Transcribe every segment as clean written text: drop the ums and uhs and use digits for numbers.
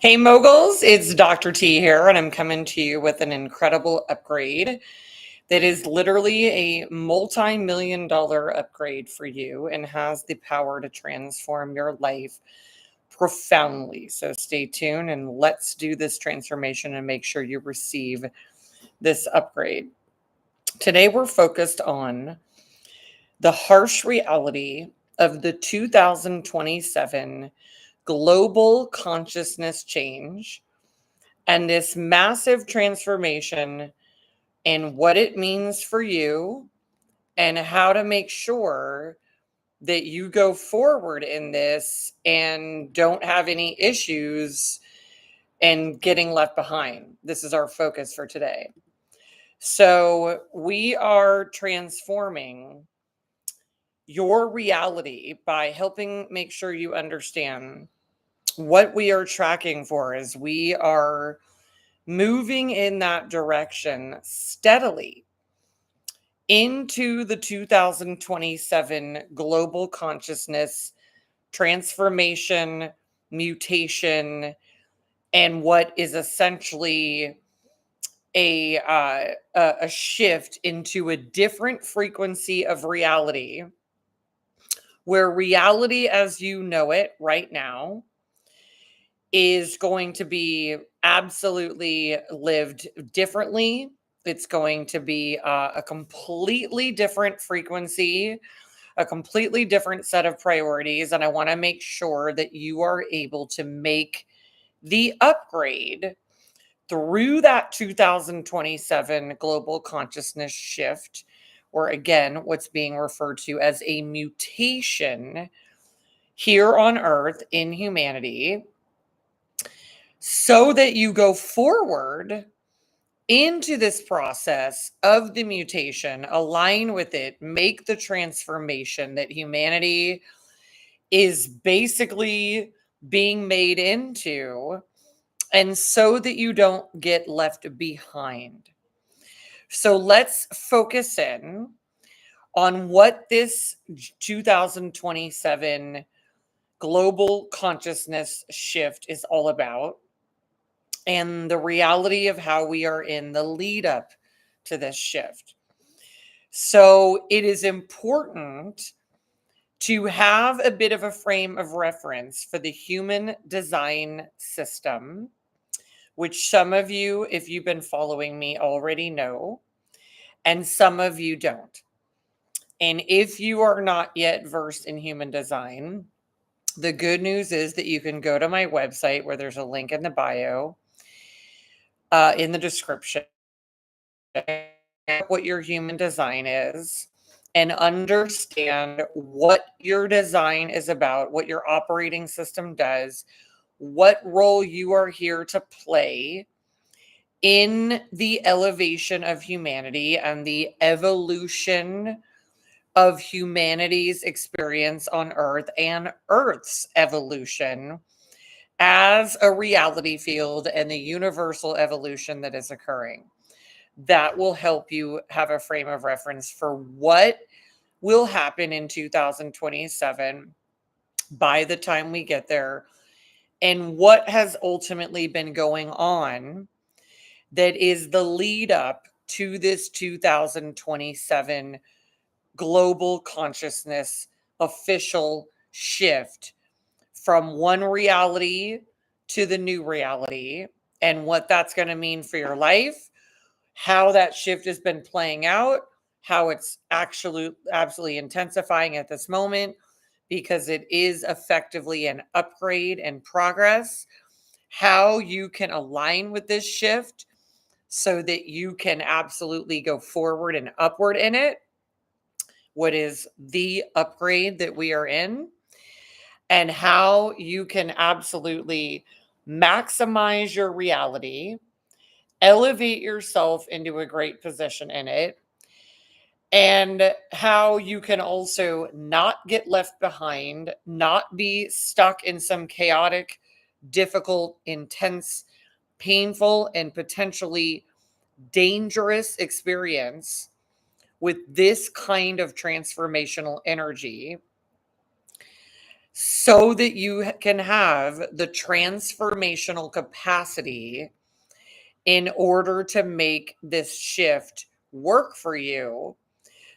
Hey moguls, it's Dr. T here, and I'm coming to you with an incredible upgrade that is literally a multi-million dollar upgrade for you and has the power to transform your life profoundly. So stay tuned and let's do this transformation and make sure you receive this upgrade. Today we're focused on the harsh reality of the 2027 global consciousness change and this massive transformation and what it means for you and how to make sure that you go forward in this and don't have any issues and getting left behind. This is our focus for today. So we are transforming your reality by helping make sure you understand what we are tracking for as we are moving in that direction steadily into the 2027 global consciousness transformation, mutation, and what is essentially a shift into a different frequency of reality, where reality as you know it right now is going to be absolutely lived differently. It's going to be a completely different frequency, a completely different set of priorities. And I want to make sure that you are able to make the upgrade through that 2027 global consciousness shift, or again, what's being referred to as a mutation here on Earth in humanity, so that you go forward into this process of the mutation, align with it, make the transformation that humanity is basically being made into, and so that you don't get left behind. So let's focus in on what this 2027 global consciousness shift is all about, and the reality of how we are in the lead up to this shift. So it is important to have a bit of a frame of reference for the human design system, which some of you, if you've been following me, already know, and some of you don't. And if you are not yet versed in human design, the good news is that you can go to my website where there's a link in the bio, in the description, what your human design is and understand what your design is about, what your operating system does, what role you are here to play in the elevation of humanity and the evolution of humanity's experience on Earth and Earth's evolution as a reality field and the universal evolution that is occurring. That will help you have a frame of reference for what will happen in 2027 by the time we get there, and what has ultimately been going on that is the lead up to this 2027 global consciousness official shift from one reality to the new reality, and what that's going to mean for your life, how that shift has been playing out, how it's actually absolutely intensifying at this moment, because it is effectively an upgrade and progress, how you can align with this shift so that you can absolutely go forward and upward in it, what is the upgrade that we are in, and how you can absolutely maximize your reality, elevate yourself into a great position in it, and how you can also not get left behind, not be stuck in some chaotic, difficult, intense, painful, and potentially dangerous experience with this kind of transformational energy, so that you can have the transformational capacity in order to make this shift work for you,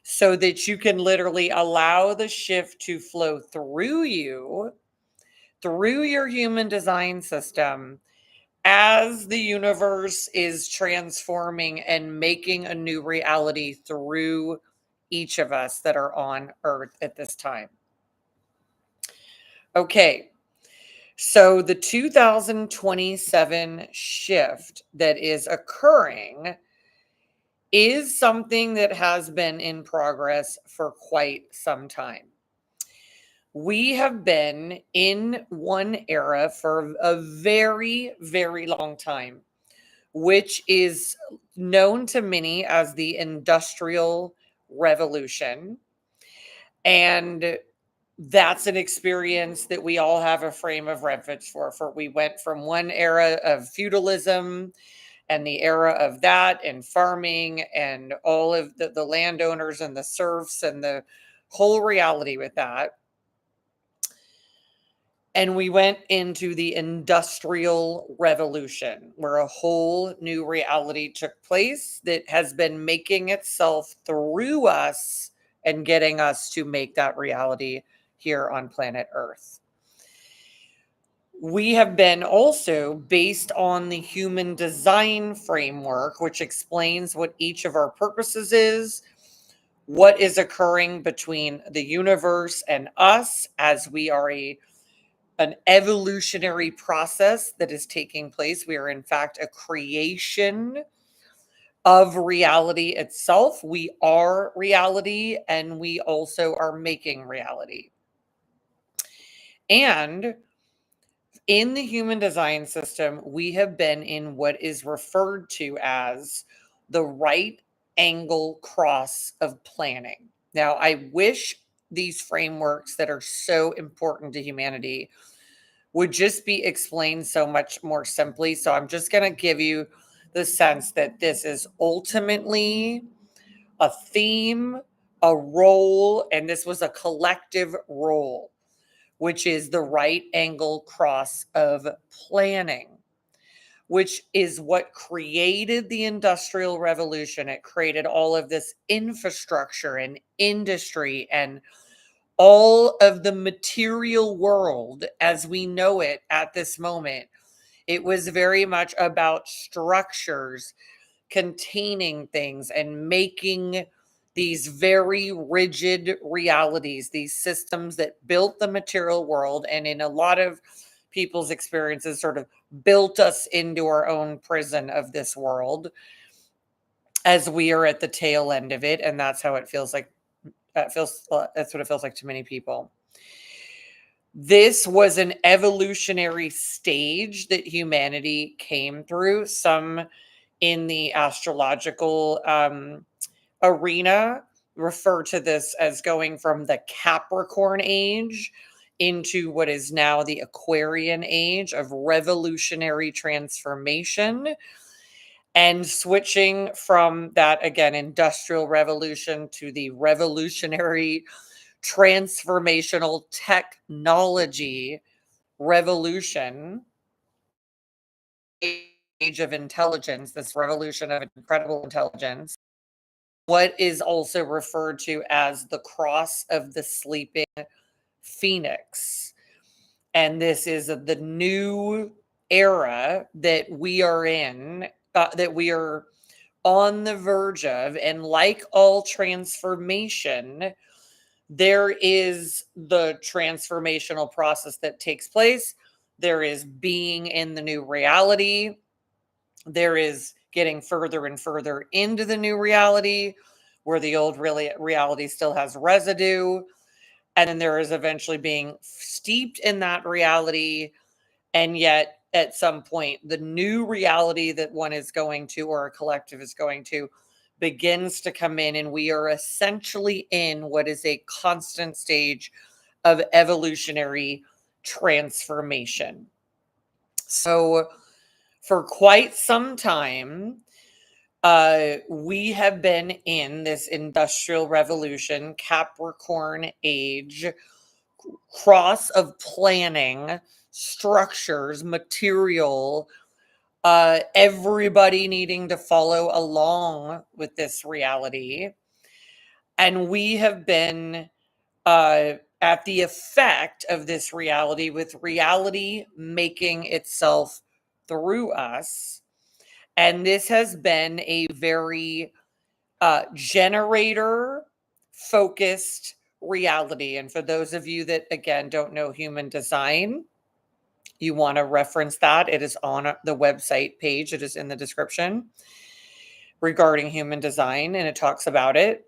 so that you can literally allow the shift to flow through you, through your human design system, as the universe is transforming and making a new reality through each of us that are on Earth at this time. Okay, so the 2027 shift that is occurring is something that has been in progress for quite some time. We have been in one era for a very, very long time, which is known to many as the Industrial Revolution. And that's an experience that we all have a frame of reference for. We went from one era of feudalism and the era of that and farming and all of the landowners and the serfs and the whole reality with that. And we went into the Industrial Revolution, where a whole new reality took place that has been making itself through us and getting us to make that reality here on planet Earth. We have been also based on the human design framework, which explains what each of our purposes is, what is occurring between the universe and us, as we are an evolutionary process that is taking place. We are, in fact, a creation of reality itself. We are reality, and we also are making reality. And in the human design system, we have been in what is referred to as the right angle cross of planning. Now, I wish these frameworks that are so important to humanity would just be explained so much more simply. So I'm just going to give you the sense that this is ultimately a theme, a role, and this was a collective role, which is the right angle cross of planning, which is what created the Industrial Revolution. It created all of this infrastructure and industry and all of the material world as we know it at this moment. It was very much about structures containing things and making these very rigid realities, these systems that built the material world, and in a lot of people's experiences sort of built us into our own prison of this world, as we are at the tail end of it. And that's how it feels like. That's what it feels like to many people. This was an evolutionary stage that humanity came through. Some in the astrological arena refer to this as going from the Capricorn age into what is now the Aquarian age of revolutionary transformation, and switching from that, again, industrial revolution to the revolutionary transformational technology revolution, age of intelligence, this revolution of incredible intelligence, what is also referred to as the cross of the sleeping phoenix. And this is the new era that we are in, that we are on the verge of. And like all transformation, there is the transformational process that takes place. There is being in the new reality. There is getting further and further into the new reality where the old reality still has residue. And then there is eventually being steeped in that reality. And yet, at some point, the new reality that one is going to, or a collective is going to, begins to come in. And we are essentially in what is a constant stage of evolutionary transformation. So, for quite some time, we have been in this industrial revolution, Capricorn age, cross of planning, structures, material, everybody needing to follow along with this reality. And we have been at the effect of this reality, with reality making itself through us. And this has been a very generator focused reality. And for those of you that, again, don't know human design, you want to reference that. It is on the website page. It is in the description regarding human design, and it talks about it.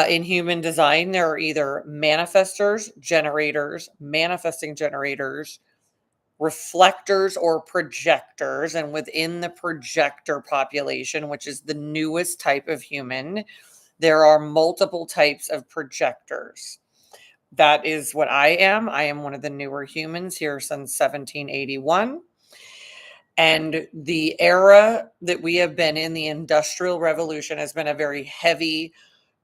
In human design, there are either manifestors, generators, manifesting generators, reflectors, or projectors. And within the projector population, which is the newest type of human, there are multiple types of projectors. That is what I am. I am one of the newer humans here since 1781. And the era that we have been in, the Industrial Revolution, has been a very heavy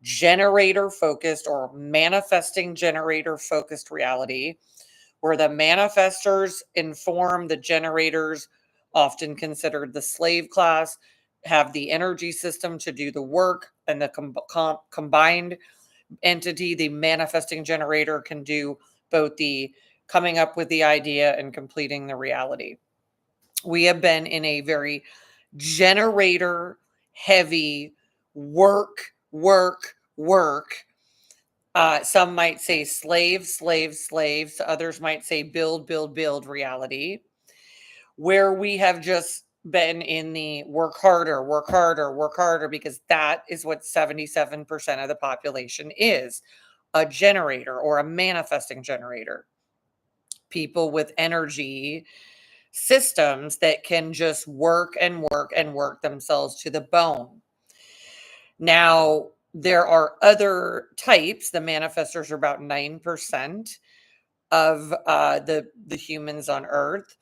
generator focused or manifesting generator focused reality, where the manifestors inform the generators, often considered the slave class, have the energy system to do the work, and the combined entity, the manifesting generator, can do both the coming up with the idea and completing the reality. We have been in a very generator heavy work. Some might say slaves. Others might say build reality, where we have just been in the work harder, because that is what 77% of the population is: a generator or a manifesting generator. People with energy systems that can just work themselves to the bone. Now, there are other types. The manifestors are about 9% of the humans on Earth.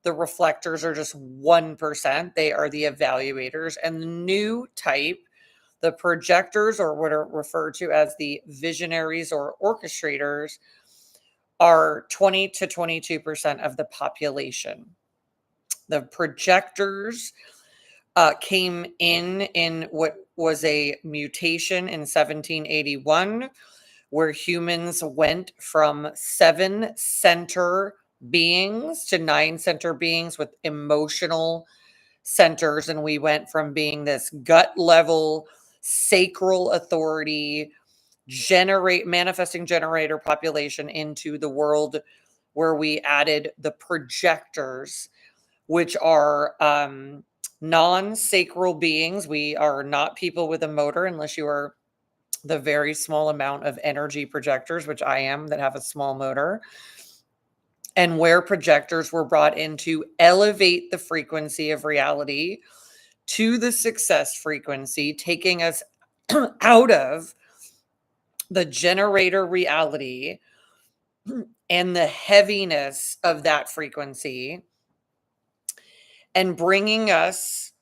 The reflectors are just 1%. They are the evaluators. And the new type, the projectors, or what are referred to as the visionaries or orchestrators, are 20 to 22% of the population. The projectors came in what was a mutation in 1781, where humans went from 7 center beings to 9 center beings with emotional centers. And we went from being this gut level, sacral authority, manifesting generator population into the world where we added the projectors, which are non-sacral beings. We are not people with a motor, unless you are the very small amount of energy projectors, which I am, that have a small motor. And where projectors were brought in to elevate the frequency of reality to the success frequency, taking us out of the generator reality and the heaviness of that frequency, and bringing us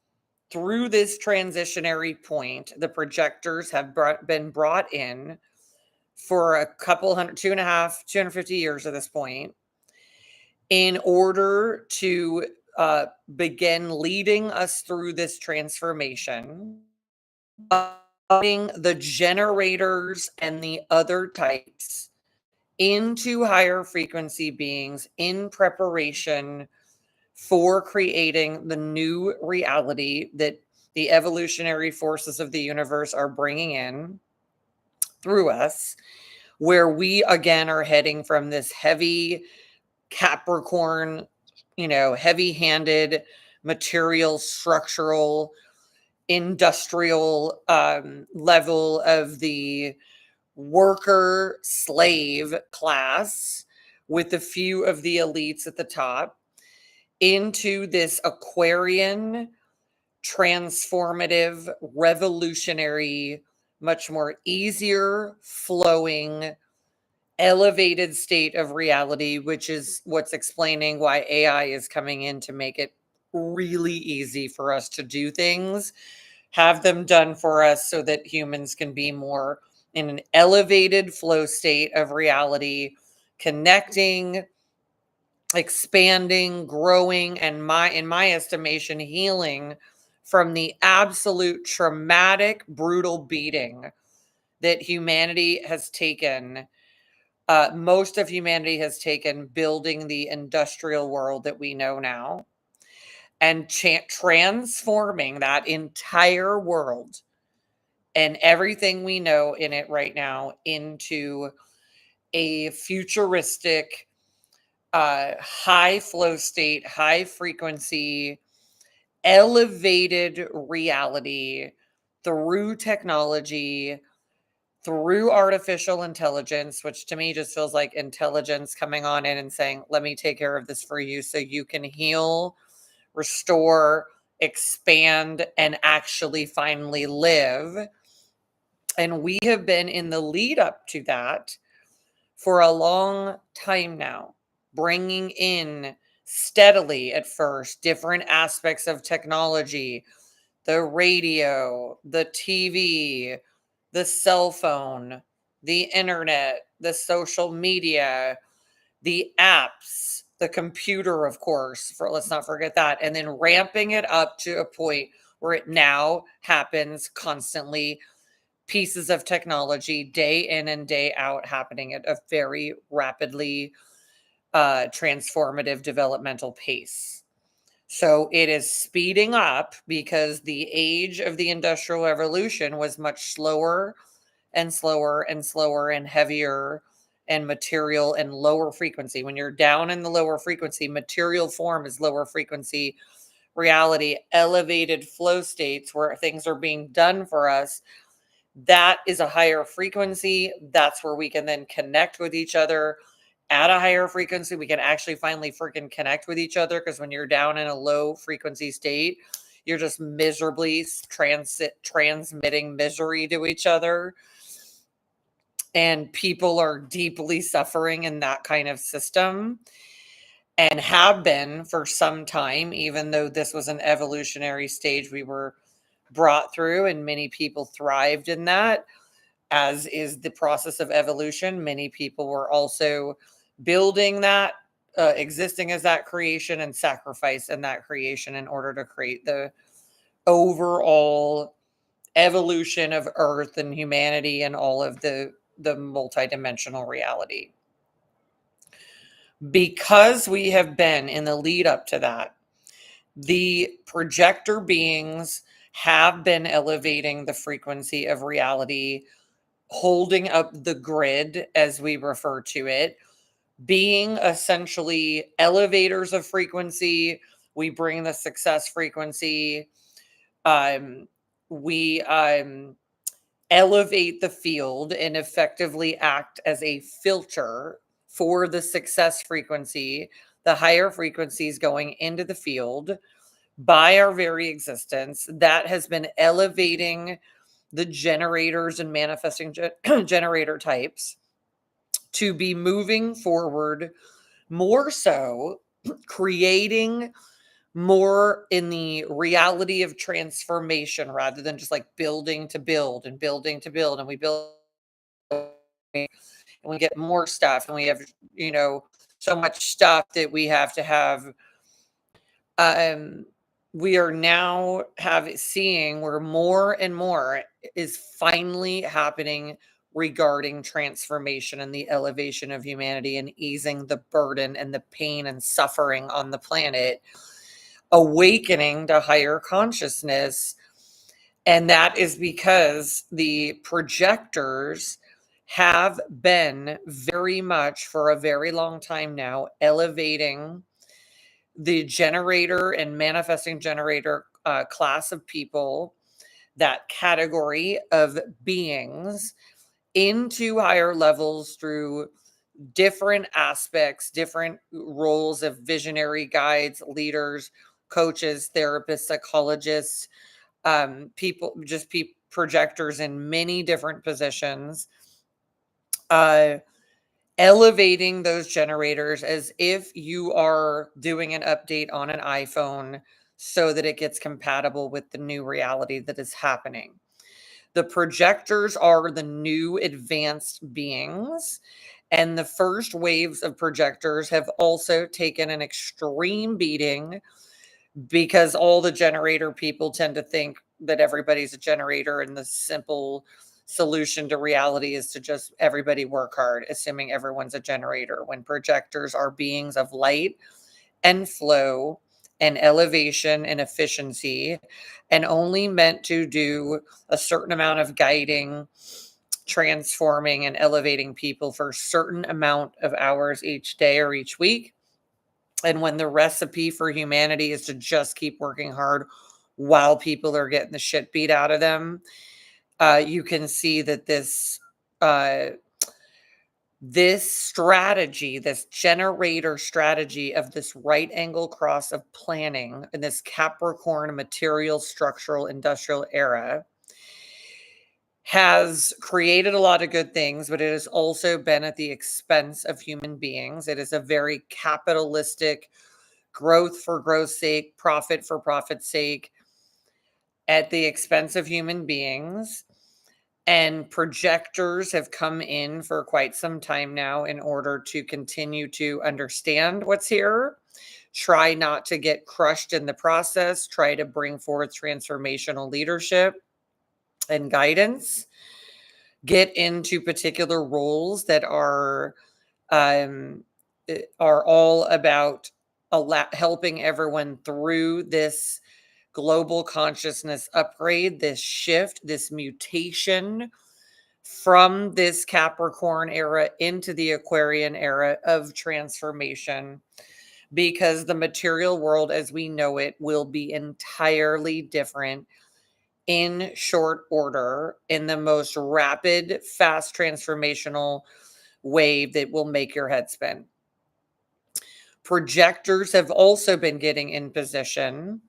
through this transitionary point. The projectors have been brought in for a couple hundred, 250 years at this point, in order to begin leading us through this transformation, putting the generators and the other types into higher frequency beings in preparation for creating the new reality that the evolutionary forces of the universe are bringing in through us, where we again are heading from this heavy Capricorn, heavy-handed, material, structural, industrial level of the worker slave class, with a few of the elites at the top, into this Aquarian, transformative, revolutionary, much more easier flowing, elevated state of reality, which is what's explaining why AI is coming in to make it really easy for us to do things, have them done for us, so that humans can be more in an elevated flow state of reality, connecting, expanding, growing, and in my estimation, healing from the absolute traumatic, brutal beating that humanity has taken. Most of humanity has taken building the industrial world that we know now, and transforming that entire world and everything we know in it right now into a futuristic, high flow state, high frequency, elevated reality through technology, through artificial intelligence, which to me just feels like intelligence coming on in and saying, let me take care of this for you so you can heal, restore, expand, and actually finally live. And we have been in the lead up to that for a long time now, bringing in steadily at first different aspects of technology, the radio, the TV, the cell phone, the internet, the social media, the apps, the computer, of course, for let's not forget that, and then ramping it up to a point where it now happens constantly. Pieces of technology day in and day out happening at a very rapidly transformative developmental pace. So it is speeding up because the age of the Industrial Revolution was much slower and slower and slower and heavier and material and lower frequency. When you're down in the lower frequency, material form is lower frequency reality, elevated flow states where things are being done for us. That is a higher frequency. That's where we can then connect with each other at a higher frequency. We can actually finally freaking connect with each other, because when you're down in a low frequency state, you're just miserably transmitting misery to each other. And people are deeply suffering in that kind of system, and have been for some time, even though this was an evolutionary stage we were brought through, and many people thrived in that, as is the process of evolution. Many people were also building that, existing as that creation, and sacrifice in that creation in order to create the overall evolution of Earth and humanity and all of the multidimensional reality. Because we have been in the lead up to that, the projector beings have been elevating the frequency of reality, holding up the grid, as we refer to it, being essentially elevators of frequency. We bring the success frequency. We elevate the field and effectively act as a filter for the success frequency, the higher frequencies going into the field by our very existence. That has been elevating the generators and manifesting generator types to be moving forward more so, creating more in the reality of transformation rather than just like building to build and building to build. And we build and we get more stuff, and we have, so much stuff that we have to have. Um, we are now seeing where more and more is finally happening regarding transformation and the elevation of humanity and easing the burden and the pain and suffering on the planet, awakening to higher consciousness. And that is because the projectors have been very much for a very long time now elevating the generator and manifesting generator class of people, that category of beings, into higher levels through different aspects, different roles of visionary guides, leaders, coaches, therapists, psychologists, projectors in many different positions, elevating those generators as if you are doing an update on an iPhone so that it gets compatible with the new reality that is happening. The projectors are the new advanced beings, And the first waves of projectors have also taken an extreme beating because all the generator people tend to think that everybody's a generator, and the simple solution to reality is to just everybody work hard, assuming everyone's a generator, when projectors are beings of light and flow and elevation and efficiency, and only meant to do a certain amount of guiding, transforming, and elevating people for a certain amount of hours each day or each week. And when the recipe for humanity is to just keep working hard while people are getting the shit beat out of them, you can see that uh, this strategy, this generator strategy of this right angle cross of planning in this Capricorn material, structural, industrial era has created a lot of good things, but it has also been at the expense of human beings. It is a very capitalistic, growth for growth's sake, profit for profit's sake, at the expense of human beings. And projectors have come in for quite some time now in order to continue to understand what's here, try not to get crushed in the process, try to bring forth transformational leadership and guidance, get into particular roles that um, are all about helping everyone through this global consciousness upgrade, this shift, this mutation from this Capricorn era into the Aquarian era of transformation, because the material world as we know it will be entirely different in short order, in the most rapid, fast transformational wave that will make your head spin. Projectors have also been getting in position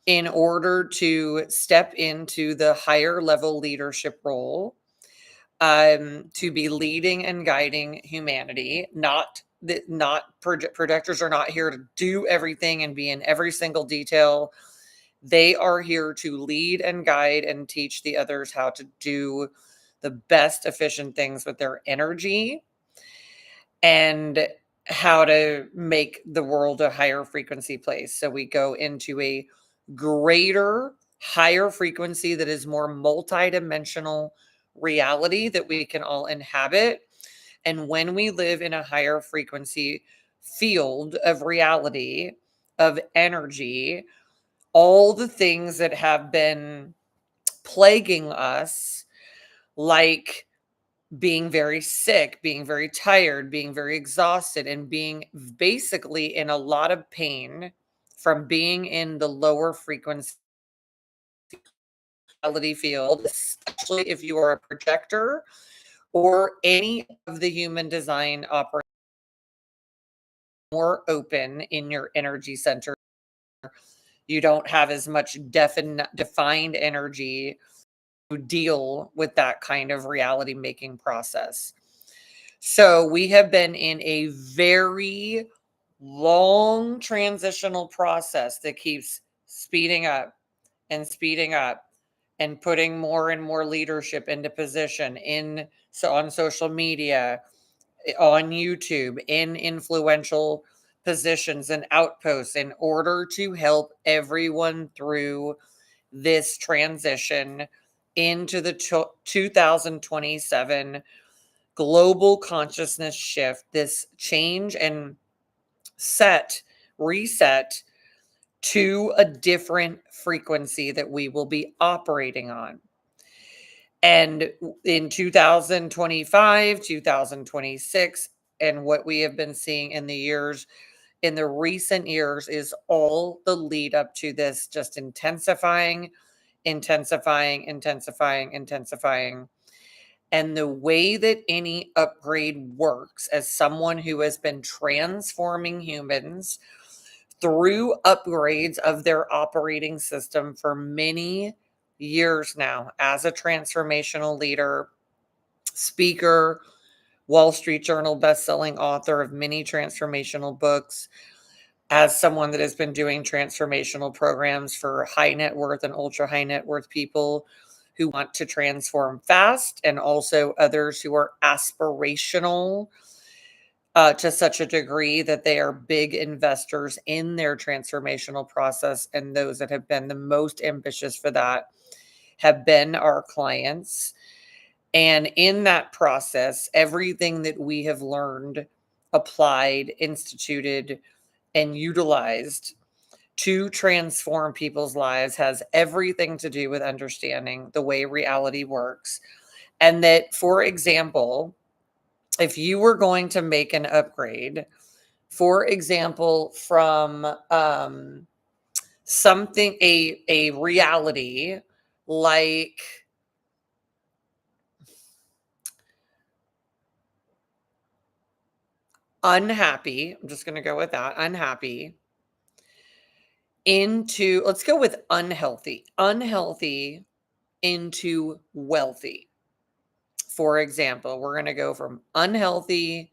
in order to step into the higher level leadership role, to be leading and guiding humanity. Projectors are not here to do everything and be in every single detail. They are here to lead and guide and teach the others how to do the best efficient things with their energy, and how to make the world a higher frequency place. So we go into a greater, higher frequency that is more multidimensional reality that we can all inhabit. And when we live in a higher frequency field of reality, of energy, all the things that have been plaguing us, like being very sick, being very tired, being very exhausted, and being basically in a lot of pain from being in the lower frequency reality field, especially if you are a projector or any of the human design operate more open in your energy center. You don't have as much defined energy to deal with that kind of reality making process. So we have been in a very long transitional process that keeps speeding up and speeding up, and putting more and more leadership into position on social media, on YouTube, in influential positions and outposts, in order to help everyone through this transition into the 2027 global consciousness shift, this change and reset to a different frequency that we will be operating on. And in 2025, 2026, and what we have been seeing in the recent years is all the lead up to this just intensifying, intensifying, intensifying, intensifying. And the way that any upgrade works, as someone who has been transforming humans through upgrades of their operating system for many years now, as a transformational leader, speaker, Wall Street Journal bestselling author of many transformational books, as someone that has been doing transformational programs for high net worth and ultra high net worth people who want to transform fast, and also others who are aspirational to such a degree that they are big investors in their transformational process. And those that have been the most ambitious for that have been our clients. And in that process, everything that we have learned, applied, instituted, and utilized to transform people's lives has everything to do with understanding the way reality works. And that, for example, if you were going to make an upgrade, for example, from something, a reality like unhappy, I'm just going to go with that, unhappy, into, let's go with unhealthy into wealthy. For example, we're going to go from unhealthy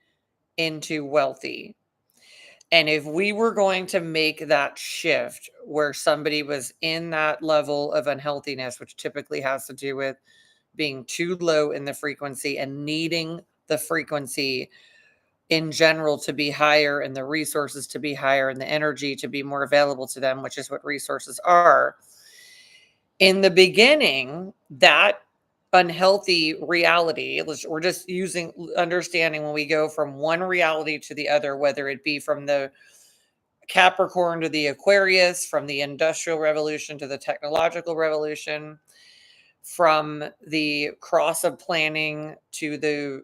into wealthy. And if we were going to make that shift where somebody was in that level of unhealthiness, which typically has to do with being too low in the frequency and needing the frequency in general to be higher and the resources to be higher and the energy to be more available to them, which is what resources are. In the beginning, that unhealthy reality, we're just using understanding when we go from one reality to the other, whether it be from the Capricorn to the Aquarius, from the Industrial Revolution to the Technological Revolution, from the cross of planning to the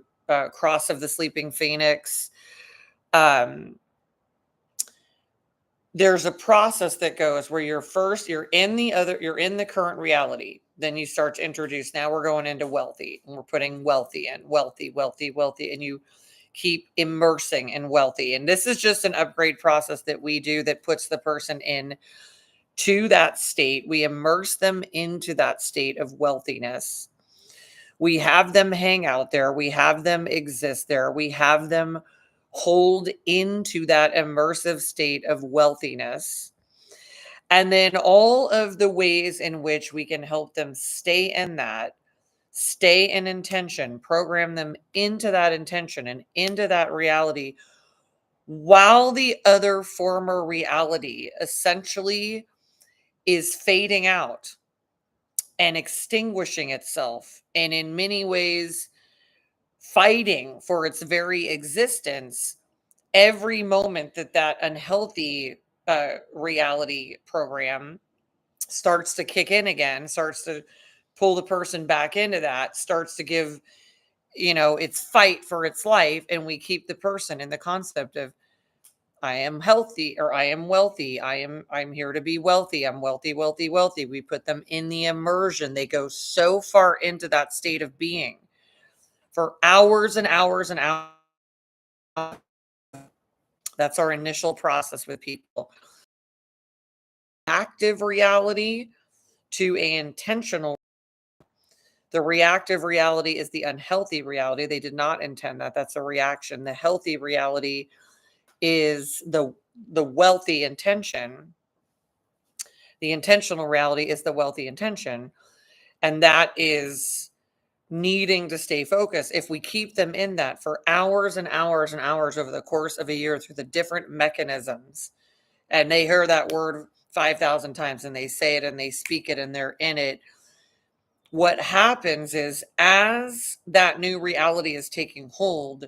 cross of the sleeping phoenix. There's a process that goes where you're in the current reality. Then you start to introduce, now we're going into wealthy, and we're putting wealthy in, wealthy, and you keep immersing in wealthy. And this is just an upgrade process that we do that puts the person in to that state. We immerse them into that state of wealthiness. We have them hang out there. We have them exist there. We have them hold into that immersive state of wealthiness. And then all of the ways in which we can help them stay in that, stay in intention, program them into that intention and into that reality, while the other former reality essentially is fading out and extinguishing itself, and in many ways fighting for its very existence. Every moment that that unhealthy reality program starts to kick in again, starts to pull the person back into that, starts to give, its fight for its life. And we keep the person in the concept of, I am healthy, or I am wealthy. I'm here to be wealthy. I'm wealthy, wealthy, wealthy. We put them in the immersion. They go so far into that state of being for hours and hours and hours. That's our initial process with people. Active reality to an intentional. The reactive reality is the unhealthy reality. They did not intend that. That's a reaction. The healthy reality is the wealthy intention. The intentional reality is the wealthy intention. And that is needing to stay focused. If we keep them in that for hours and hours and hours over the course of a year through the different mechanisms, and they hear that word 5,000 times and they say it and they speak it and they're in it, what happens is, as that new reality is taking hold,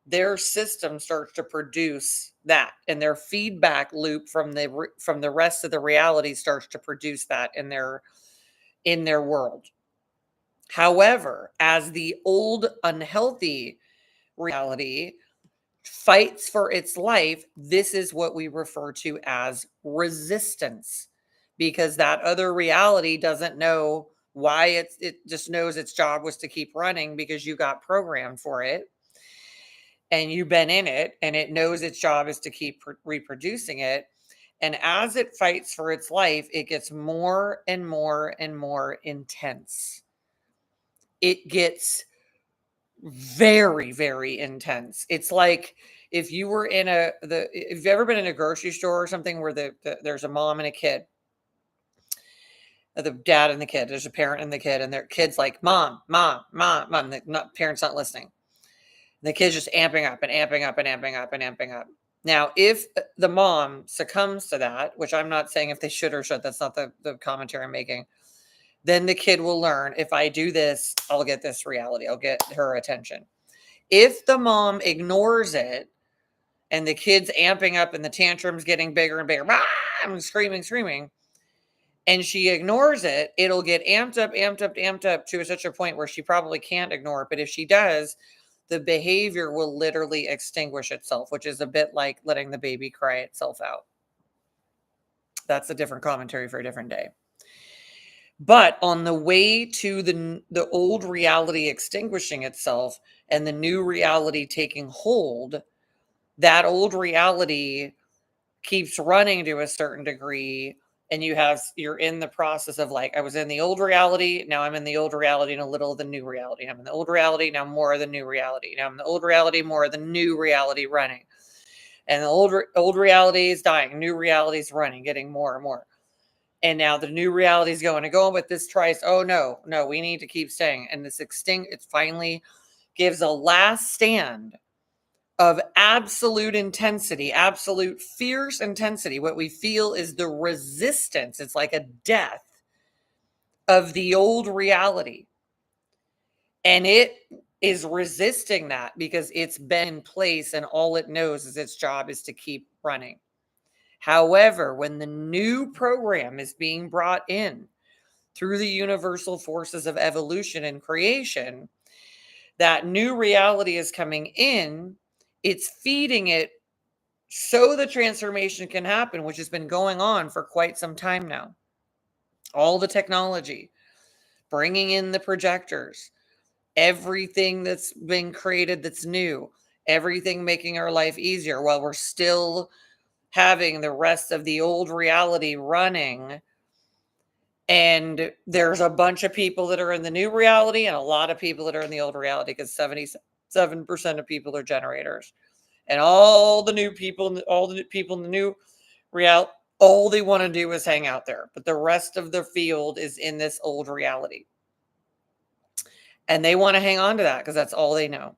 their system starts to produce that, and their feedback loop from the rest of the reality starts to produce that in their world. However, as the old unhealthy reality fights for its life, this is what we refer to as resistance, because that other reality doesn't know why. It just knows its job was to keep running because you got programmed for it and you've been in it, and it knows its job is to keep reproducing it. And as it fights for its life, it gets more and more and more intense. It gets very, very intense. It's like if you were if you've ever been in a grocery store or something where there's a mom and a kid, the dad and the kid, there's a parent and the kid, and their kid's like, mom, mom, mom, mom, parents not listening. The kid's just amping up and amping up and amping up and amping up. Now, if the mom succumbs to that, which I'm not saying if they should or should, that's not the commentary I'm making, then the kid will learn, if I do this, I'll get this reality. I'll get her attention. If the mom ignores it and the kid's amping up and the tantrum's getting bigger and bigger, I'm screaming, and she ignores it, it'll get amped up to such a point where she probably can't ignore it. But if she does, the behavior will literally extinguish itself, which is a bit like letting the baby cry itself out. That's a different commentary for a different day. But on the way to the old reality extinguishing itself and the new reality taking hold, that old reality keeps running to a certain degree, and you're in the process of, like, I was in the old reality, now I'm in the old reality and a little of the new reality. I'm in the old reality, now more of the new reality. Now I'm in the old reality, more of the new reality running. And the old reality is dying, new reality is running, getting more and more. And now the new reality is going, but this tries, oh no, we need to keep staying. And this it finally gives a last stand of absolute intensity, absolute fierce intensity. What we feel is the resistance. It's like a death of the old reality. And it is resisting that because it's been in place and all it knows is its job is to keep running. However, when the new program is being brought in through the universal forces of evolution and creation, that new reality is coming in, it's feeding it so the transformation can happen, which has been going on for quite some time now. All the technology, bringing in the projectors, everything that's been created that's new, everything making our life easier while we're still having the rest of the old reality running. And there's a bunch of people that are in the new reality and a lot of people that are in the old reality, because 77% of people are generators. And all the people in the new reality, all they want to do is hang out there. But the rest of the field is in this old reality. And they want to hang on to that because that's all they know.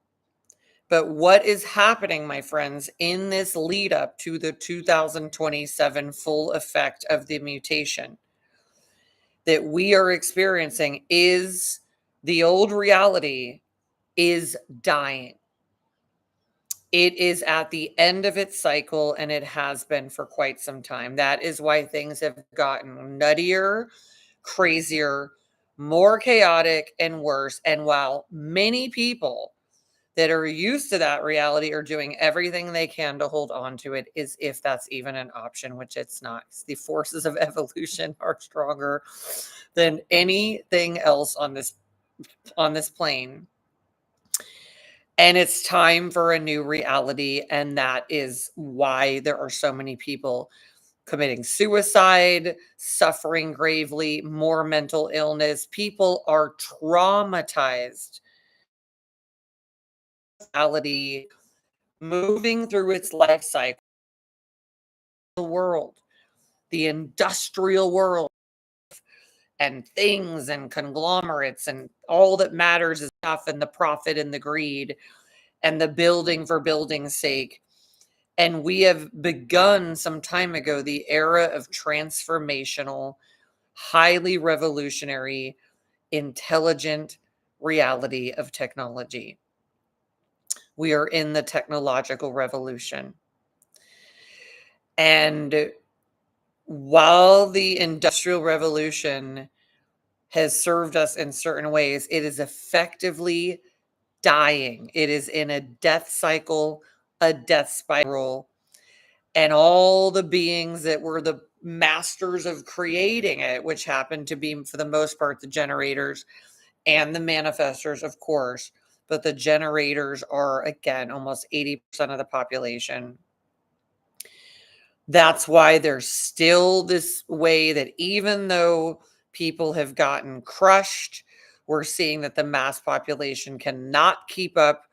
But what is happening, my friends, in this lead up to the 2027 full effect of the mutation that we are experiencing is the old reality is dying. It is at the end of its cycle, and it has been for quite some time. That is why things have gotten nuttier, crazier, more chaotic, and worse. And while many people that are used to that reality are doing everything they can to hold on to it, as if that's even an option, which it's not. The forces of evolution are stronger than anything else on this plane. And it's time for a new reality. And that is why there are so many people committing suicide, suffering gravely, more mental illness. People are traumatized. Reality moving through its life cycle. The world, the industrial world, and things and conglomerates, and all that matters is stuff and the profit and the greed and the building for building's sake. And we have begun some time ago the era of transformational, highly revolutionary, intelligent reality of technology. We are in the technological revolution. And while the Industrial Revolution has served us in certain ways, it is effectively dying. It is in a death cycle, a death spiral. And all the beings that were the masters of creating it, which happened to be, for the most part, the generators and the manifestors, of course. But the generators are, again, almost 80% of the population. That's why there's still this way that even though people have gotten crushed, we're seeing that the mass population cannot keep up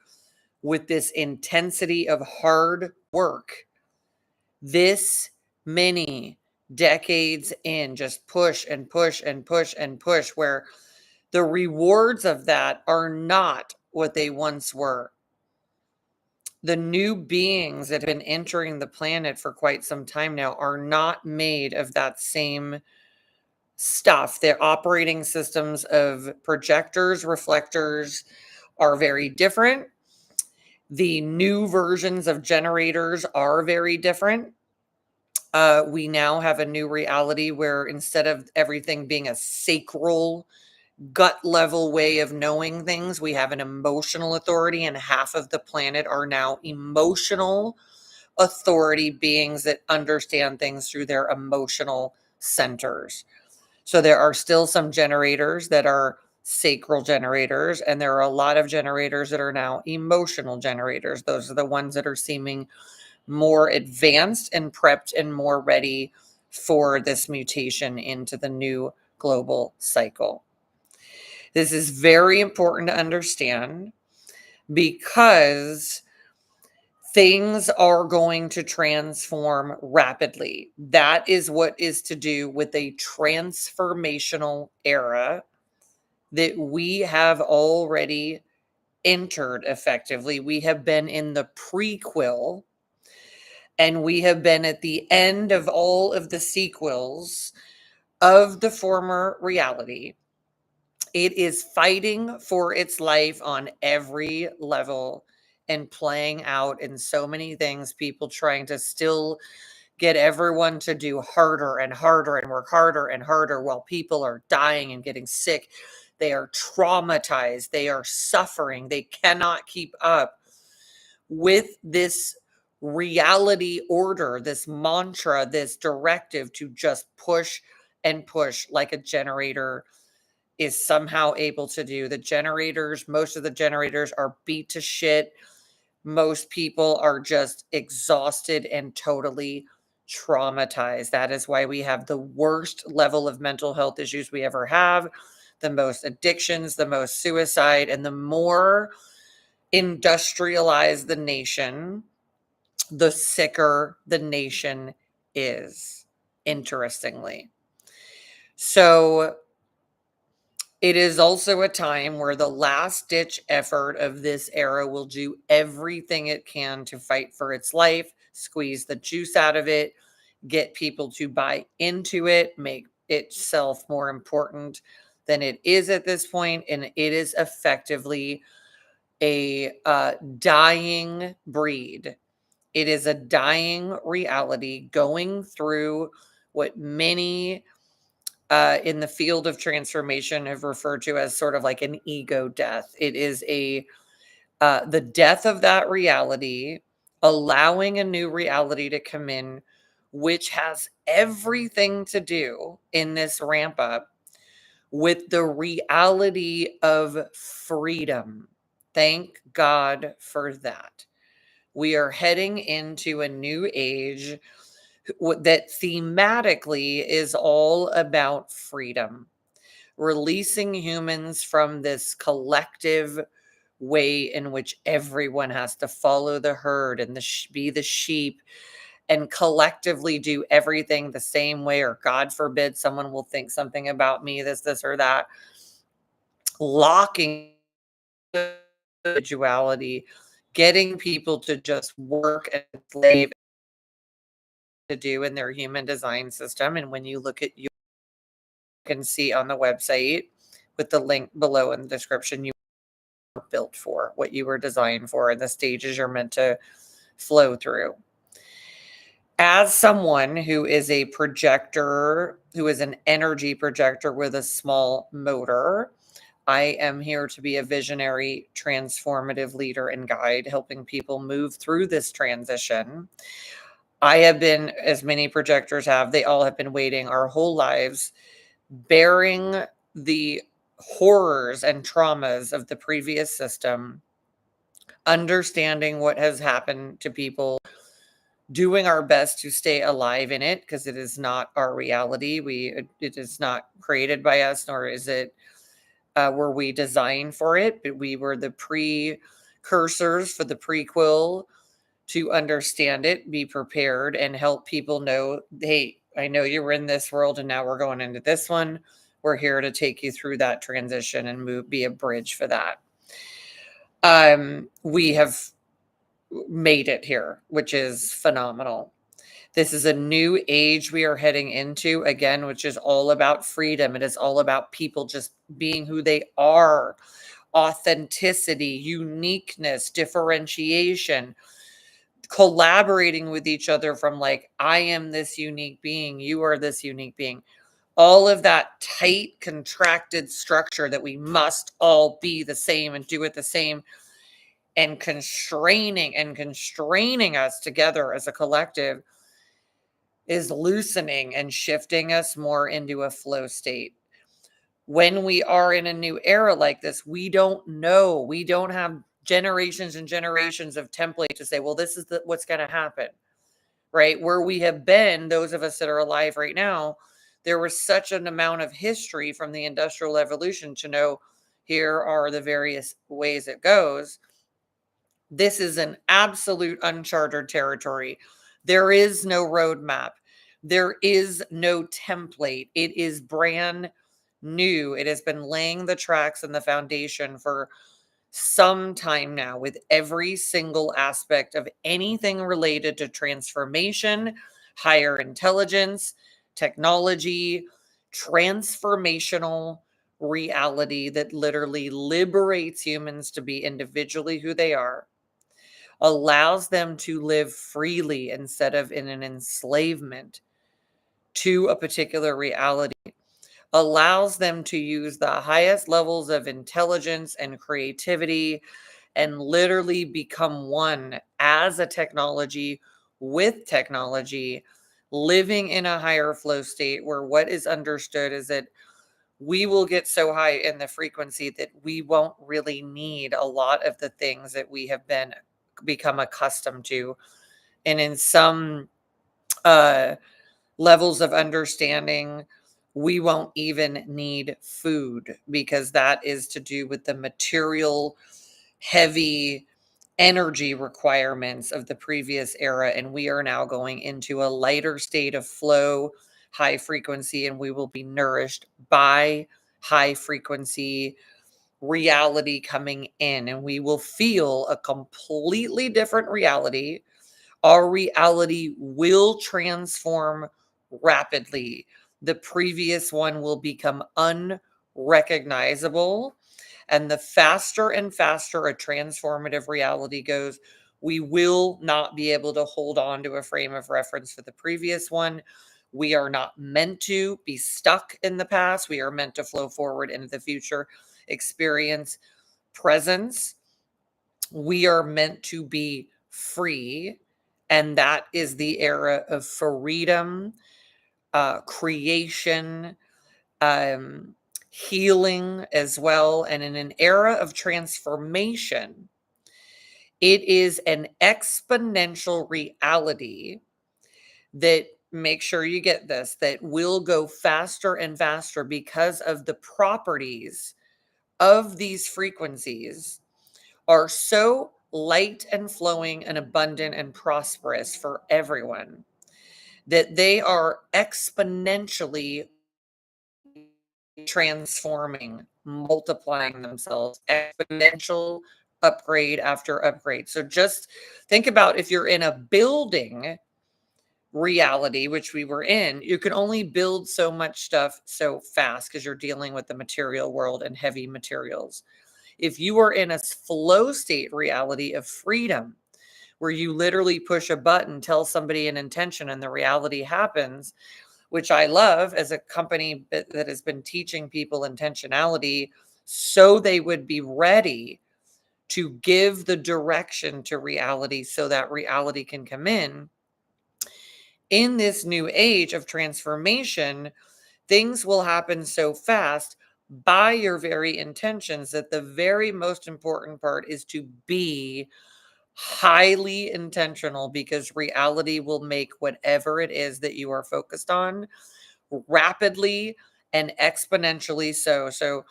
with this intensity of hard work. This many decades in, just push and push and push and push, where the rewards of that are not what they once were. the new beings that have been entering the planet for quite some time now are not made of that same stuff. Their operating systems of projectors, reflectors are very different. The new versions of generators are very different. We now have a new reality where instead of everything being a sacral, gut level way of knowing things, we have an emotional authority, and half of the planet are now emotional authority beings that understand things through their emotional centers. So there are still some generators that are sacral generators, and there are a lot of generators that are now emotional generators. Those are the ones that are seeming more advanced and prepped and more ready for this mutation into the new global cycle. This is very important to understand because things are going to transform rapidly. That is what is to do with a transformational era that we have already entered effectively. We have been in the prequel, and we have been at the end of all of the sequels of the former reality. It is fighting for its life on every level and playing out in so many things. People trying to still get everyone to do harder and harder and work harder and harder while people are dying and getting sick. They are traumatized. They are suffering. They cannot keep up with this reality order, this mantra, this directive to just push and push like a generator is somehow able to do. The generators, most of the generators are beat to shit. Most people are just exhausted and totally traumatized. That is why we have the worst level of mental health issues we ever have, the most addictions, the most suicide, and the more industrialized the nation, the sicker the nation is, interestingly. So it is also a time where the last ditch effort of this era will do everything it can to fight for its life, squeeze the juice out of it, get people to buy into it, make itself more important than it is at this point. And it is effectively a dying breed. It is a dying reality going through what many in the field of transformation have referred to as sort of like an ego death. It is the death of that reality, allowing a new reality to come in, which has everything to do in this ramp up with the reality of freedom. Thank God for that. We are heading into a new age that thematically is all about freedom, releasing humans from this collective way in which everyone has to follow the herd and be the sheep and collectively do everything the same way, or God forbid someone will think something about me, this or that. Locking individuality, getting people to just work and slave to do in their human design system. And when you look at, you can see on the website with the link below in the description, you were built for, what you were designed for, and the stages you're meant to flow through. As someone who is a projector, who is an energy projector with a small motor, I am here to be a visionary, transformative leader and guide, helping people move through this transition. I have been, as many projectors have, they all have been waiting our whole lives, bearing the horrors and traumas of the previous system, understanding what has happened to people, doing our best to stay alive in it, because it is not our reality. It is not created by us, nor is it were we designed for it, but we were the precursors for the prequel to understand it, be prepared, and help people know, hey, I know you were in this world and now we're going into this one. We're here to take you through that transition and be a bridge for that. We have made it here, which is phenomenal. This is a new age we are heading into, again, which is all about freedom. It is all about people just being who they are, authenticity, uniqueness, differentiation, collaborating with each other from like, I am this unique being, you are this unique being. All of that tight, contracted structure that we must all be the same and do it the same, and constraining us together as a collective, is loosening and shifting us more into a flow state. When we are in a new era like this, we don't know. We don't have generations and generations of template to say, well, this is what's going to happen, right? Where we have been, those of us that are alive right now, there was such an amount of history from the Industrial Revolution to know here are the various ways it goes. This is an absolute uncharted territory. There is no roadmap. There is no template. It is brand new. It has been laying the tracks and the foundation for some time now with every single aspect of anything related to transformation, higher intelligence, technology, transformational reality that literally liberates humans to be individually who they are, allows them to live freely instead of in an enslavement to a particular reality, allows them to use the highest levels of intelligence and creativity and literally become one as a technology with technology, living in a higher flow state where what is understood is that we will get so high in the frequency that we won't really need a lot of the things that we have become accustomed to. And in some uh levels of understanding, we won't even need food because that is to do with the material, heavy energy requirements of the previous era. And we are now going into a lighter state of flow, high frequency, and we will be nourished by high frequency reality coming in. And we will feel a completely different reality. Our reality will transform rapidly. The previous one will become unrecognizable. And the faster and faster a transformative reality goes, we will not be able to hold on to a frame of reference for the previous one. We are not meant to be stuck in the past. We are meant to flow forward into the future, experience presence. We are meant to be free. And that is the era of freedom, creation, healing as well. And in an era of transformation, it is an exponential reality that, make sure you get this, that will go faster and faster because of the properties of these frequencies are so light and flowing and abundant and prosperous for everyone that they are exponentially transforming, multiplying themselves, exponential upgrade after upgrade. So just think about if you're in a building reality, which we were in, you can only build so much stuff so fast because you're dealing with the material world and heavy materials. If you are in a flow state reality of freedom, where you literally push a button, tell somebody an intention, and the reality happens, which I love as a company that has been teaching people intentionality so they would be ready to give the direction to reality so that reality can come in. In this new age of transformation, things will happen so fast by your very intentions that the very most important part is to be highly intentional, because reality will make whatever it is that you are focused on rapidly and exponentially so. So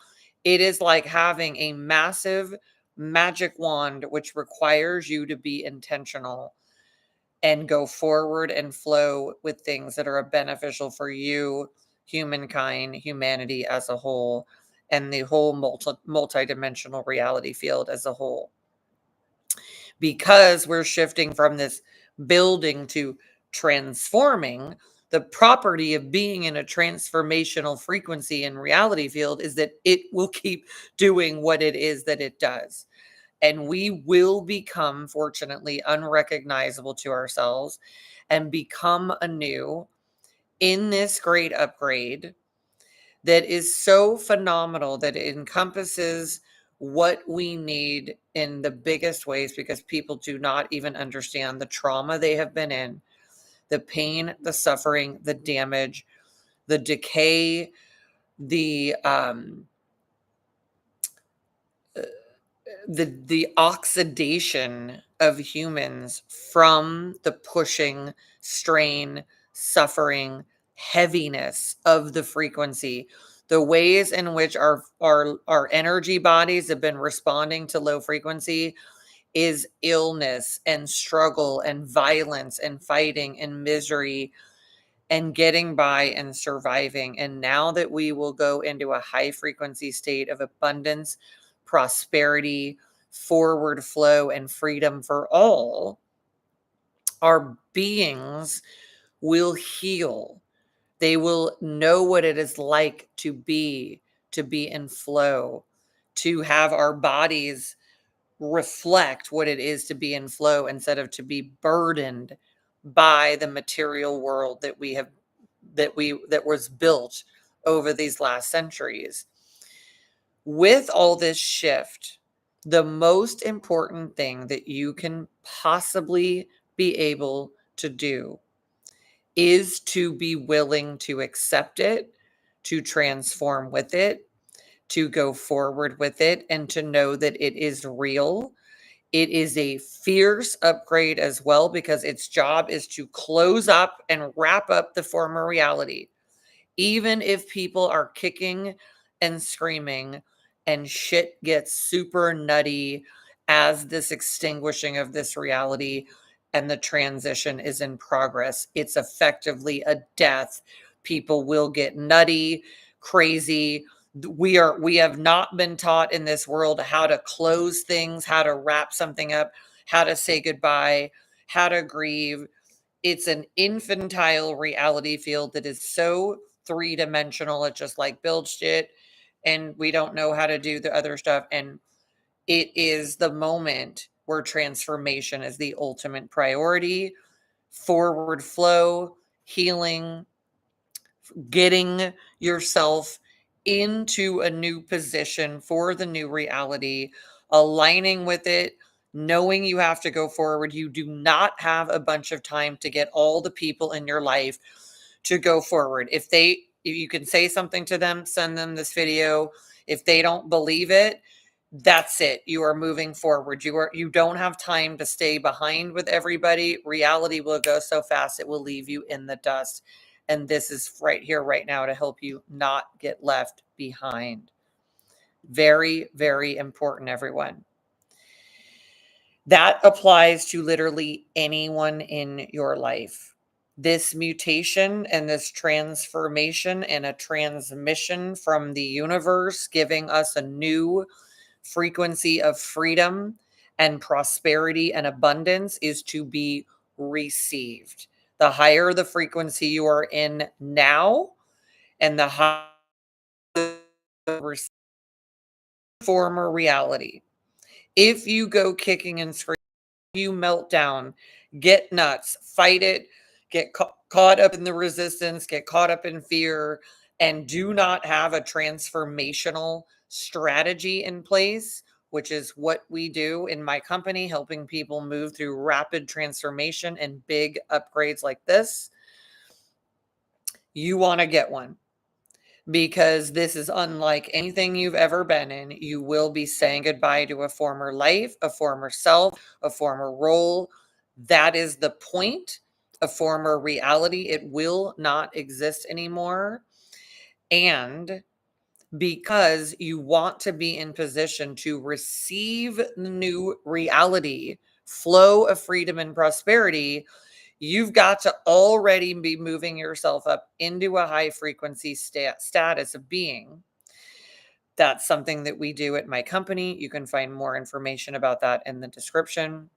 it is like having a massive magic wand, which requires you to be intentional and go forward and flow with things that are beneficial for you, humankind, humanity as a whole, and the whole multidimensional reality field as a whole. Because we're shifting from this building to transforming. The property of being in a transformational frequency and reality field is that it will keep doing what it is that it does. And we will become, fortunately, unrecognizable to ourselves and become anew in this great upgrade that is so phenomenal that it encompasses what we need in the biggest ways, because people do not even understand the trauma they have been in, the pain, the suffering, the damage, the decay, the oxidation of humans from the pushing, strain, suffering, heaviness of the frequency, the ways in which our energy bodies have been responding to low frequency is illness and struggle and violence and fighting and misery and getting by and surviving. And now that we will go into a high frequency state of abundance, prosperity, forward flow, and freedom for all, our beings will heal. They will know what it is like to be in flow, to have our bodies reflect what it is to be in flow instead of to be burdened by the material world that was built over these last centuries. With all this shift, the most important thing that you can possibly be able to do is to be willing to accept it, to transform with it, to go forward with it, and to know that it is real. It is a fierce upgrade as well, because its job is to close up and wrap up the former reality. Even if people are kicking and screaming and shit gets super nutty as this extinguishing of this reality and the transition is in progress, it's effectively a death. People will get nutty, crazy. We have not been taught in this world how to close things, how to wrap something up, how to say goodbye, how to grieve. It's an infantile reality field that is so three-dimensional. It just like builds shit and we don't know how to do the other stuff. And it is the moment where transformation is the ultimate priority. Forward flow, healing, getting yourself into a new position for the new reality, aligning with it, knowing you have to go forward. You do not have a bunch of time to get all the people in your life to go forward. If you can say something to them, send them this video. If they don't believe it, that's it. You are moving forward. You don't have time to stay behind with everybody. Reality will go so fast it will leave you in the dust. And this is right here, right now, to help you not get left behind. Very, very important, everyone. That applies to literally anyone in your life. This mutation and this transformation and a transmission from the universe, giving us a new frequency of freedom and prosperity and abundance, is to be received. The higher the frequency you are in now, and the higher the former reality. If you go kicking and screaming, you melt down, get nuts, fight it, get caught up in the resistance, get caught up in fear, and do not have a transformational strategy in place, which is what we do in my company, helping people move through rapid transformation and big upgrades like this, you want to get one. Because this is unlike anything you've ever been in. You will be saying goodbye to a former life, a former self, a former role. That is the point. A former reality. It will not exist anymore. And because you want to be in position to receive the new reality, flow of freedom and prosperity, you've got to already be moving yourself up into a high frequency status of being. That's something that we do at my company. You can find more information about that in the description.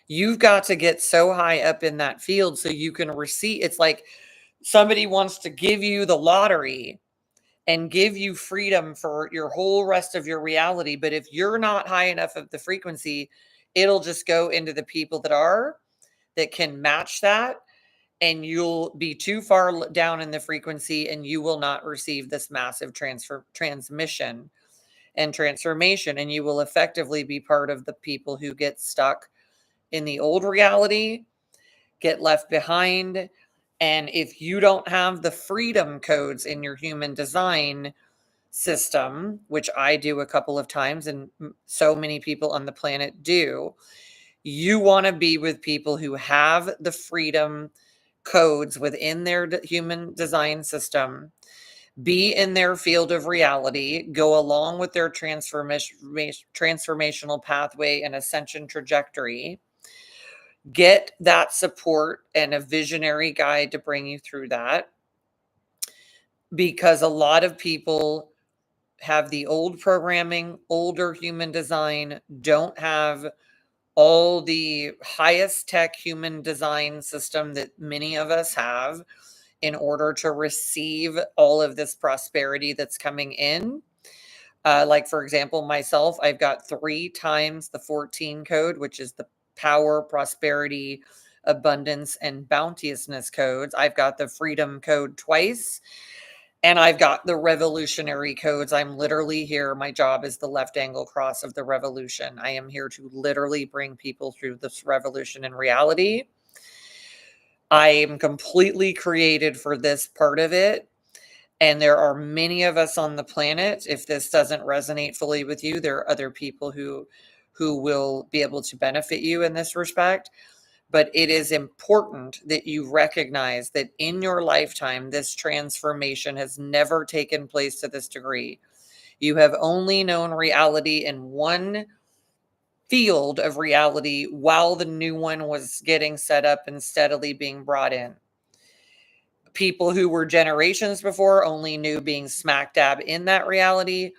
You've got to get so high up in that field so you can receive. It's like somebody wants to give you the lottery and give you freedom for your whole rest of your reality. But if you're not high enough of the frequency, it'll just go into the people that can match that. And you'll be too far down in the frequency and you will not receive this massive transmission and transformation. And you will effectively be part of the people who get stuck in the old reality, get left behind. And if you don't have the freedom codes in your human design system, which I do a couple of times and so many people on the planet do, you want to be with people who have the freedom codes within their human design system, be in their field of reality, go along with their transformational pathway and ascension trajectory, get that support and a visionary guide to bring you through that. Because a lot of people have the old programming, older human design, don't have all the highest tech human design system that many of us have in order to receive all of this prosperity that's coming in. Like, for example, myself, I've got 3 times the 14 code, which is the power, prosperity, abundance, and bounteousness codes. I've got the freedom code twice. And I've got the revolutionary codes. I'm literally here. My job is the left angle cross of the revolution. I am here to literally bring people through this revolution in reality. I am completely created for this part of it. And there are many of us on the planet. If this doesn't resonate fully with you, there are other people who will be able to benefit you in this respect. But it is important that you recognize that in your lifetime, this transformation has never taken place to this degree. You have only known reality in one field of reality while the new one was getting set up and steadily being brought in. People who were generations before only knew being smack dab in that reality.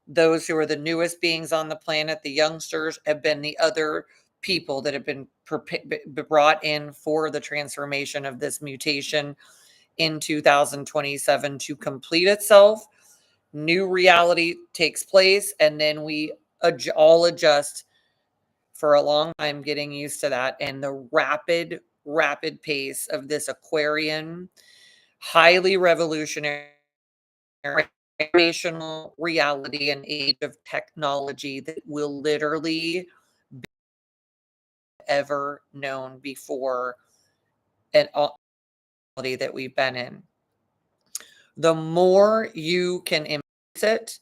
Those who are the newest beings on the planet, the youngsters, have been the other people that have been brought in for the transformation of this mutation in 2027 to complete itself. New reality takes place, and then we all adjust for a long time, getting used to that. And the rapid pace of this Aquarian, highly revolutionary transformational reality and age of technology that will literally be ever known before, and all that we've been in. The more you can embrace it,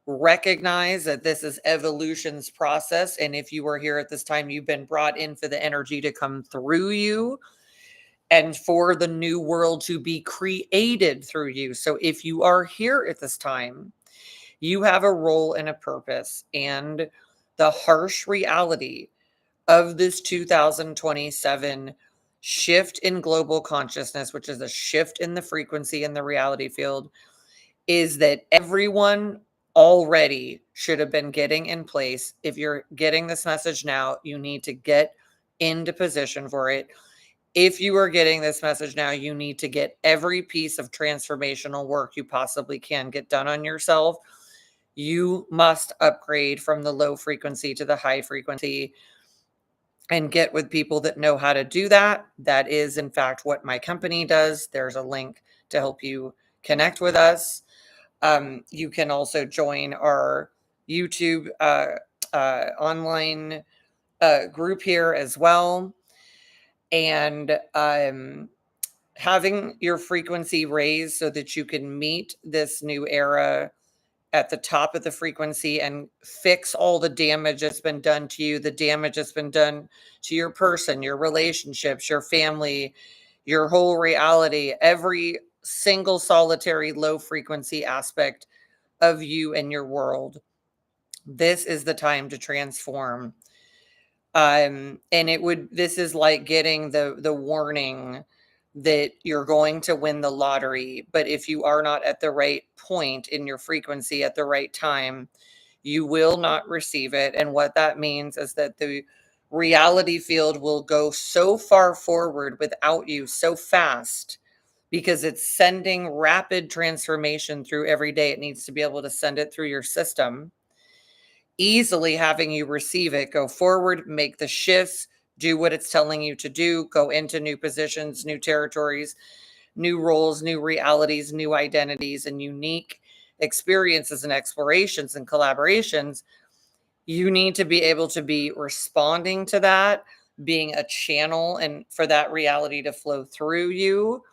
recognize that this is evolution's process. And if you are here at this time, you've been brought in for the energy to come through you and for the new world to be created through you. So if you are here at this time, you have a role and a purpose. And the harsh reality of this 2027 shift in global consciousness, which is a shift in the frequency in the reality field, is that everyone already should have been getting in place. If you're getting this message now, you need to get into position for it. If you are getting this message now, you need to get every piece of transformational work you possibly can get done on yourself. You must upgrade from the low frequency to the high frequency and get with people that know how to do that. That is, in fact, what my company does. There's a link to help you connect with us. You can also join our YouTube online group here as well. And having your frequency raised so that you can meet this new era at the top of the frequency and fix all the damage that's been done to you, the damage that's been done to your person, your relationships, your family, your whole reality, every single solitary low frequency aspect of you and your world. This is the time to transform. And this is like getting the warning that you're going to win the lottery. But if you are not at the right point in your frequency at the right time, you will not receive it. And what that means is that the reality field will go so far forward without you so fast because it's sending rapid transformation through every day. It needs to be able to send it through your system, easily having you receive it, go forward, make the shifts, do what it's telling you to do, go into new positions, new territories, new roles, new realities, new identities, and unique experiences and explorations and collaborations. You need to be able to be responding to that, being a channel and for that reality to flow through you.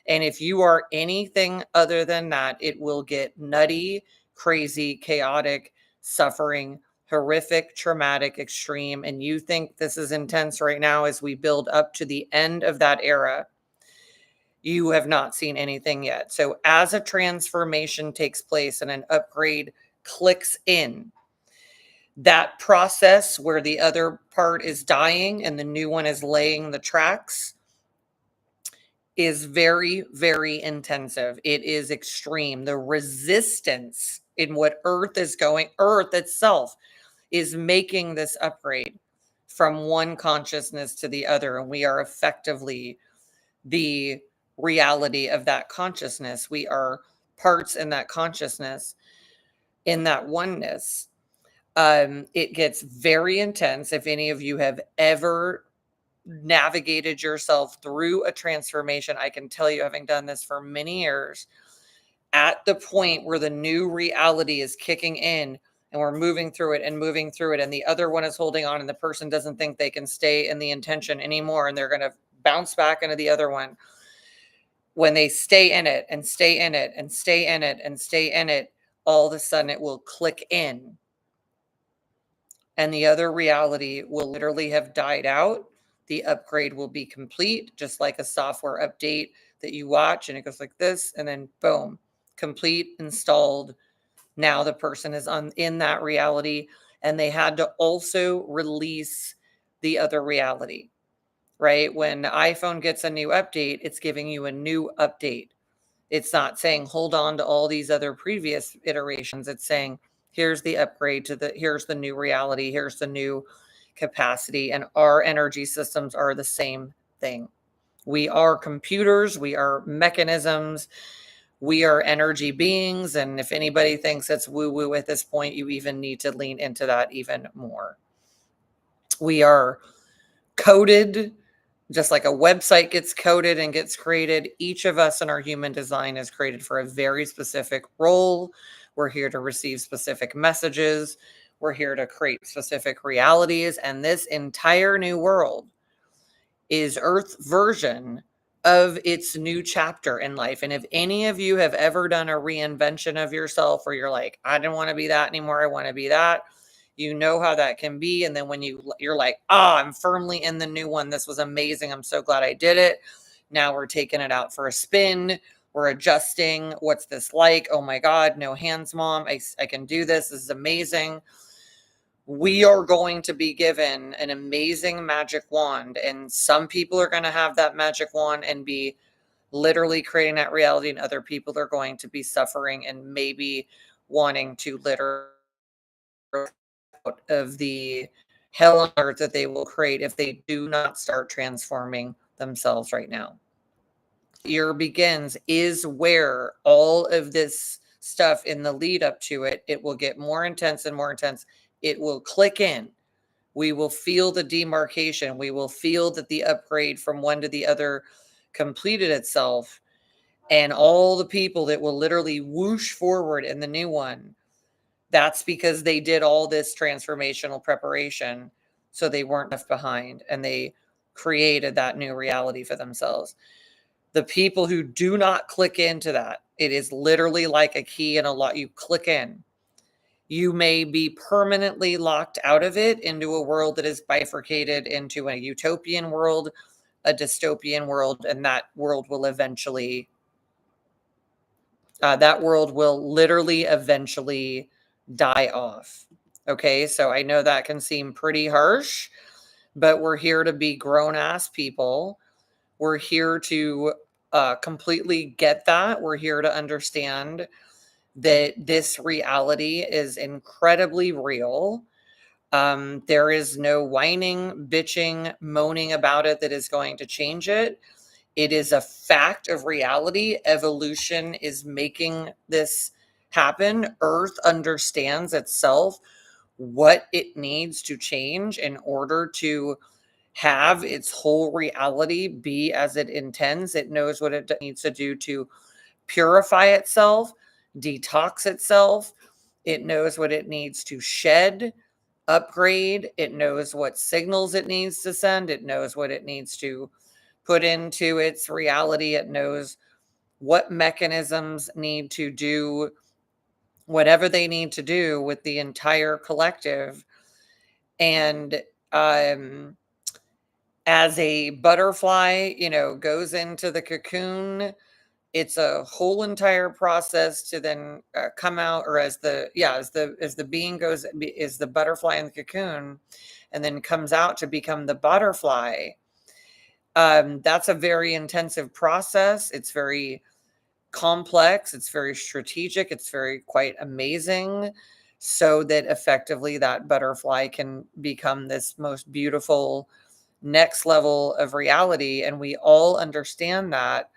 And if you are anything other than that, it will get nutty, crazy, chaotic, suffering, horrific, traumatic, extreme. And you think this is intense right now as we build up to the end of that era. You have not seen anything yet. So as a transformation takes place and an upgrade clicks in, that process where the other part is dying and the new one is laying the tracks is very, very intensive. It is extreme. The resistance in what Earth is going, Earth itself is making this upgrade from one consciousness to the other. And we are effectively the reality of that consciousness. We are parts in that consciousness, in that oneness. It gets very intense. If any of you have ever navigated yourself through a transformation, I can tell you, having done this for many years, at the point where the new reality is kicking in and we're moving through it and moving through it, and the other one is holding on, and the person doesn't think they can stay in the intention anymore, and they're going to bounce back into the other one. When they stay in it and stay in it and stay in it and stay in it, all of a sudden it will click in. And the other reality will literally have died out. The upgrade will be complete, just like a software update that you watch and it goes like this, and then boom, complete, installed. Now the person is in that reality, and they had to also release the other reality, right? When iPhone gets a new update, it's giving you a new update. It's not saying hold on to all these other previous iterations. It's saying here's the upgrade to here's the new reality, here's the new capacity. And our energy systems are the same thing. We are computers, we are mechanisms, we are energy beings. And if anybody thinks it's woo-woo at this point, you even need to lean into that even more. We are coded. Just like a website gets coded and gets created, each of us in our human design is created for a very specific role. We're here to receive specific messages. We're here to create specific realities. And this entire new world is Earth's version of its new chapter in life. And if any of you have ever done a reinvention of yourself where you're like, I don't want to be that anymore, I want to be that, you know how that can be. And then when you're like, I'm firmly in the new one. This was amazing. I'm so glad I did it. Now we're taking it out for a spin. We're adjusting. What's this like? Oh my God, no hands, mom. I can do this. This is amazing. We are going to be given an amazing magic wand. And some people are going to have that magic wand and be literally creating that reality. And other people are going to be suffering and maybe wanting to literally out of the hell on earth that they will create if they do not start transforming themselves right now. Year begins is where all of this stuff in the lead up to it, it will get more intense and more intense. It will click in. We will feel the demarcation. We will feel that the upgrade from one to the other completed itself. And all the people that will literally whoosh forward in the new one, that's because they did all this transformational preparation. So they weren't left behind and they created that new reality for themselves. The people who do not click into that, it is literally like a key in a lock. You click in. You may be permanently locked out of it into a world that is bifurcated into a utopian world, a dystopian world, and that world will eventually, literally eventually die off. Okay, so I know that can seem pretty harsh, but we're here to be grown-ass people. We're here to completely get that. We're here to understand that this reality is incredibly real. There is no whining, bitching, moaning about it that is going to change it. It is a fact of reality. Evolution is making this happen. Earth understands itself, what it needs to change in order to have its whole reality be as it intends. It knows what it needs to do to purify itself, detox itself. It knows what it needs to shed, upgrade. It knows what signals it needs to send. It knows what it needs to put into its reality. It knows what mechanisms need to do whatever they need to do with the entire collective. And as a butterfly, goes into the cocoon, it's a whole entire process to then come out, or as the being goes, is the butterfly in the cocoon, and then comes out to become the butterfly. That's a very intensive process. It's very complex. It's very strategic. It's very quite amazing, so that effectively that butterfly can become this most beautiful next level of reality. And we all understand that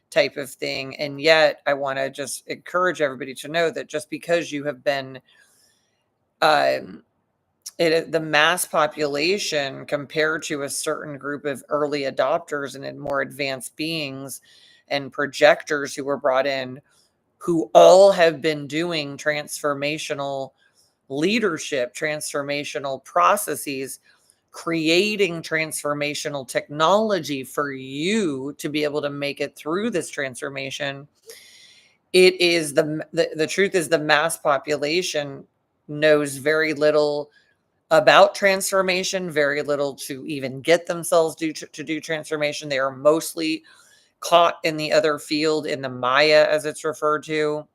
type of thing. And yet I want to just encourage everybody to know that just because you have been the mass population compared to a certain group of early adopters and more advanced beings and projectors who were brought in, who all have been doing transformational leadership, transformational processes, creating transformational technology for you to be able to make it through this transformation. It is the truth is the mass population knows very little about transformation, very little to even get themselves to do transformation. They are mostly caught in the other field, in the Maya, as it's referred to,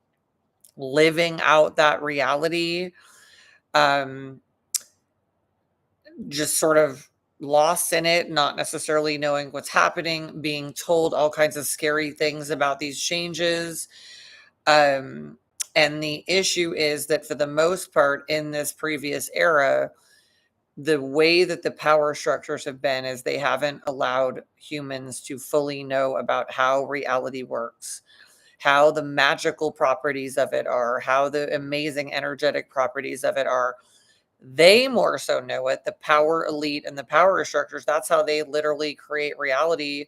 living out that reality, just sort of lost in it, not necessarily knowing what's happening, being told all kinds of scary things about these changes. And the issue is that for the most part in this previous era, the way that the power structures have been is they haven't allowed humans to fully know about how reality works, how the magical properties of it are, how the amazing energetic properties of it are. They more so know it, the power elite and the power structures. That's how they literally create reality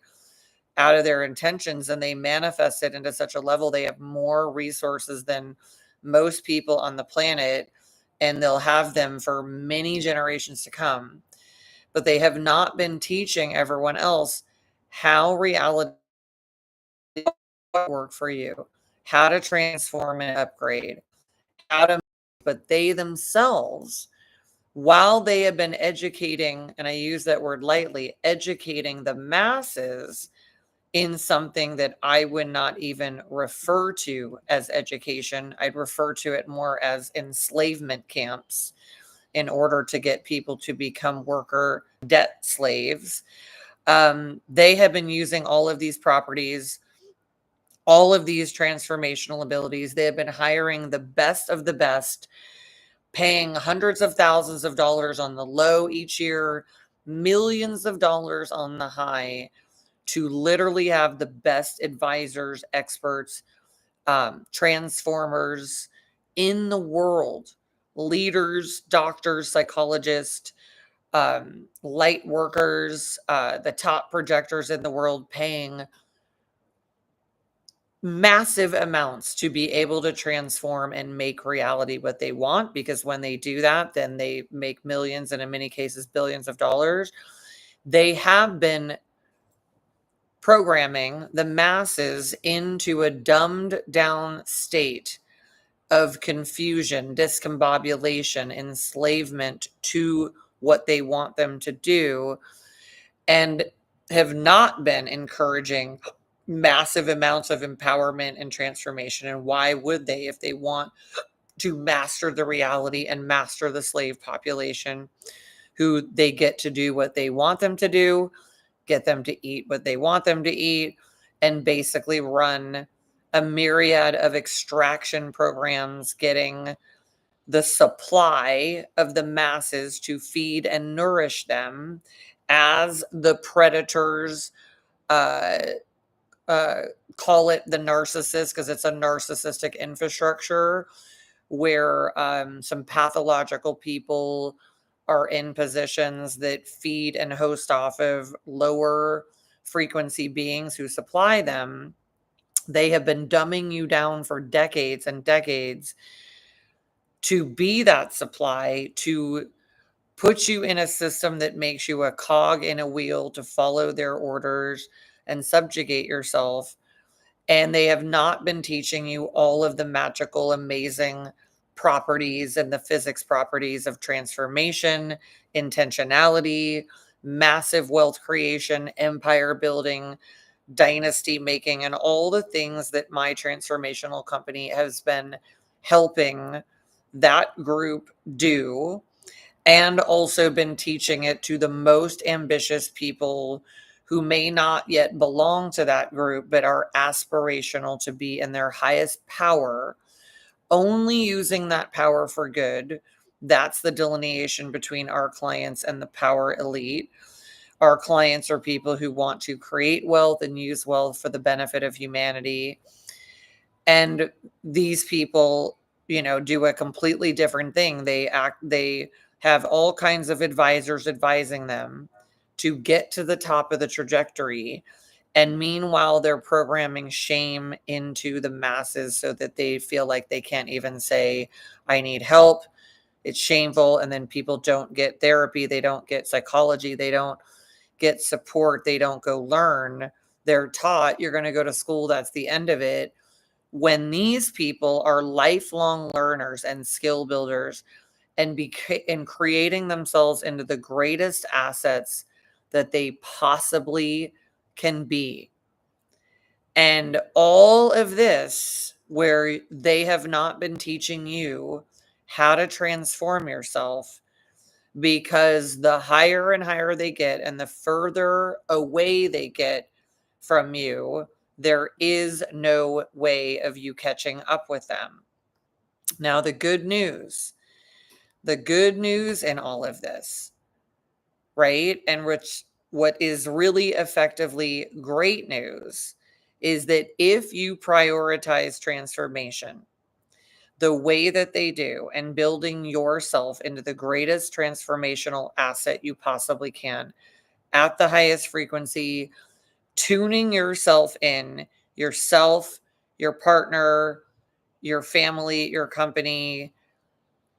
out of their intentions, and they manifest it into such a level. They have more resources than most people on the planet, and they'll have them for many generations to come. But they have not been teaching everyone else how reality work for you, how to transform and upgrade, how to, but they themselves, while they have been educating, and I use that word lightly, educating the masses in something that I would not even refer to as education. I'd refer to it more as enslavement camps in order to get people to become worker debt slaves. They have been using all of these properties, all of these transformational abilities. They have been hiring the best of the best, paying hundreds of thousands of dollars on the low each year, millions of dollars on the high, to literally have the best advisors, experts, transformers in the world, leaders, doctors, psychologists, light workers, the top projectors in the world, paying massive amounts to be able to transform and make reality what they want. Because when they do that, then they make millions, and in many cases billions of dollars. They have been programming the masses into a dumbed down state of confusion, discombobulation, enslavement to what they want them to do, and have not been encouraging massive amounts of empowerment and transformation. And why would they, if they want to master the reality and master the slave population, who they get to do what they want them to do, get them to eat what they want them to eat, and basically run a myriad of extraction programs, getting the supply of the masses to feed and nourish them as the predators uh, uh, call it the narcissist because it's a narcissistic infrastructure where some pathological people are in positions that feed and host off of lower frequency beings who supply them. They have been dumbing you down for decades and decades to be that supply, to put you in a system that makes you a cog in a wheel to follow their orders and subjugate yourself. And they have not been teaching you all of the magical, amazing properties and the physics properties of transformation, intentionality, massive wealth creation, empire building, dynasty making, and all the things that my transformational company has been helping that group do, and also been teaching it to the most ambitious people who may not yet belong to that group but are aspirational to be in their highest power, only using that power for good. That's the delineation between our clients and the power elite. Our clients are people who want to create wealth and use wealth for the benefit of humanity. And these people, do a completely different thing. They have all kinds of advisors advising them to get to the top of the trajectory. And meanwhile, they're programming shame into the masses so that they feel like they can't even say, I need help. It's shameful. And then people don't get therapy. They don't get psychology. They don't get support. They don't go learn. They're taught you're going to go to school. That's the end of it. When these people are lifelong learners and skill builders and creating themselves into the greatest assets that they possibly can be. And all of this, where they have not been teaching you how to transform yourself, because the higher and higher they get and the further away they get from you, there is no way of you catching up with them. Now, the good news in all of this, right? And what is really effectively great news is that if you prioritize transformation the way that they do and building yourself into the greatest transformational asset you possibly can at the highest frequency, tuning yourself in, yourself, your partner, your family, your company,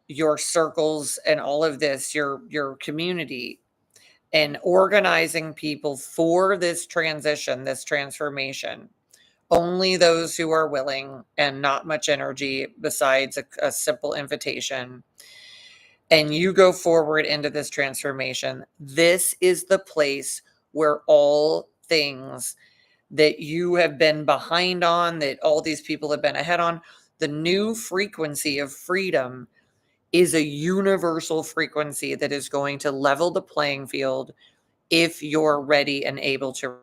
your circles, and all of this, your community, and organizing people for this transition, this transformation. Only those who are willing, and not much energy besides a simple invitation. And you go forward into this transformation. This is the place where all things that you have been behind on, that all these people have been ahead on, the new frequency of freedom is a universal frequency that is going to level the playing field if you're ready and able to.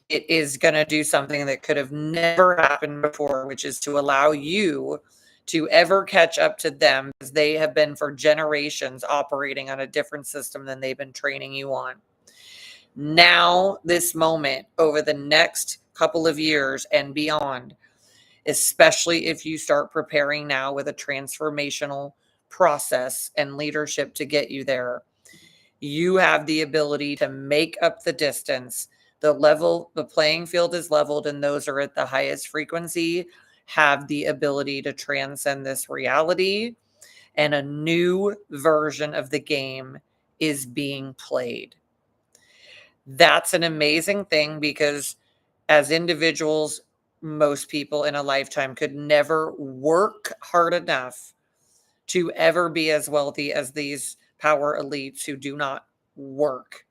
It is going to do something that could have never happened before, which is to allow you to ever catch up to them, because they have been for generations operating on a different system than they've been training you on. Now, this moment over the next couple of years and beyond, especially if you start preparing now with a transformational process and leadership to get you there, you have the ability to make up the distance. The playing field is leveled, and those are at the highest frequency have the ability to transcend this reality, and a new version of the game is being played. That's an amazing thing, because as individuals, most people in a lifetime could never work hard enough to ever be as wealthy as these power elites who do not work.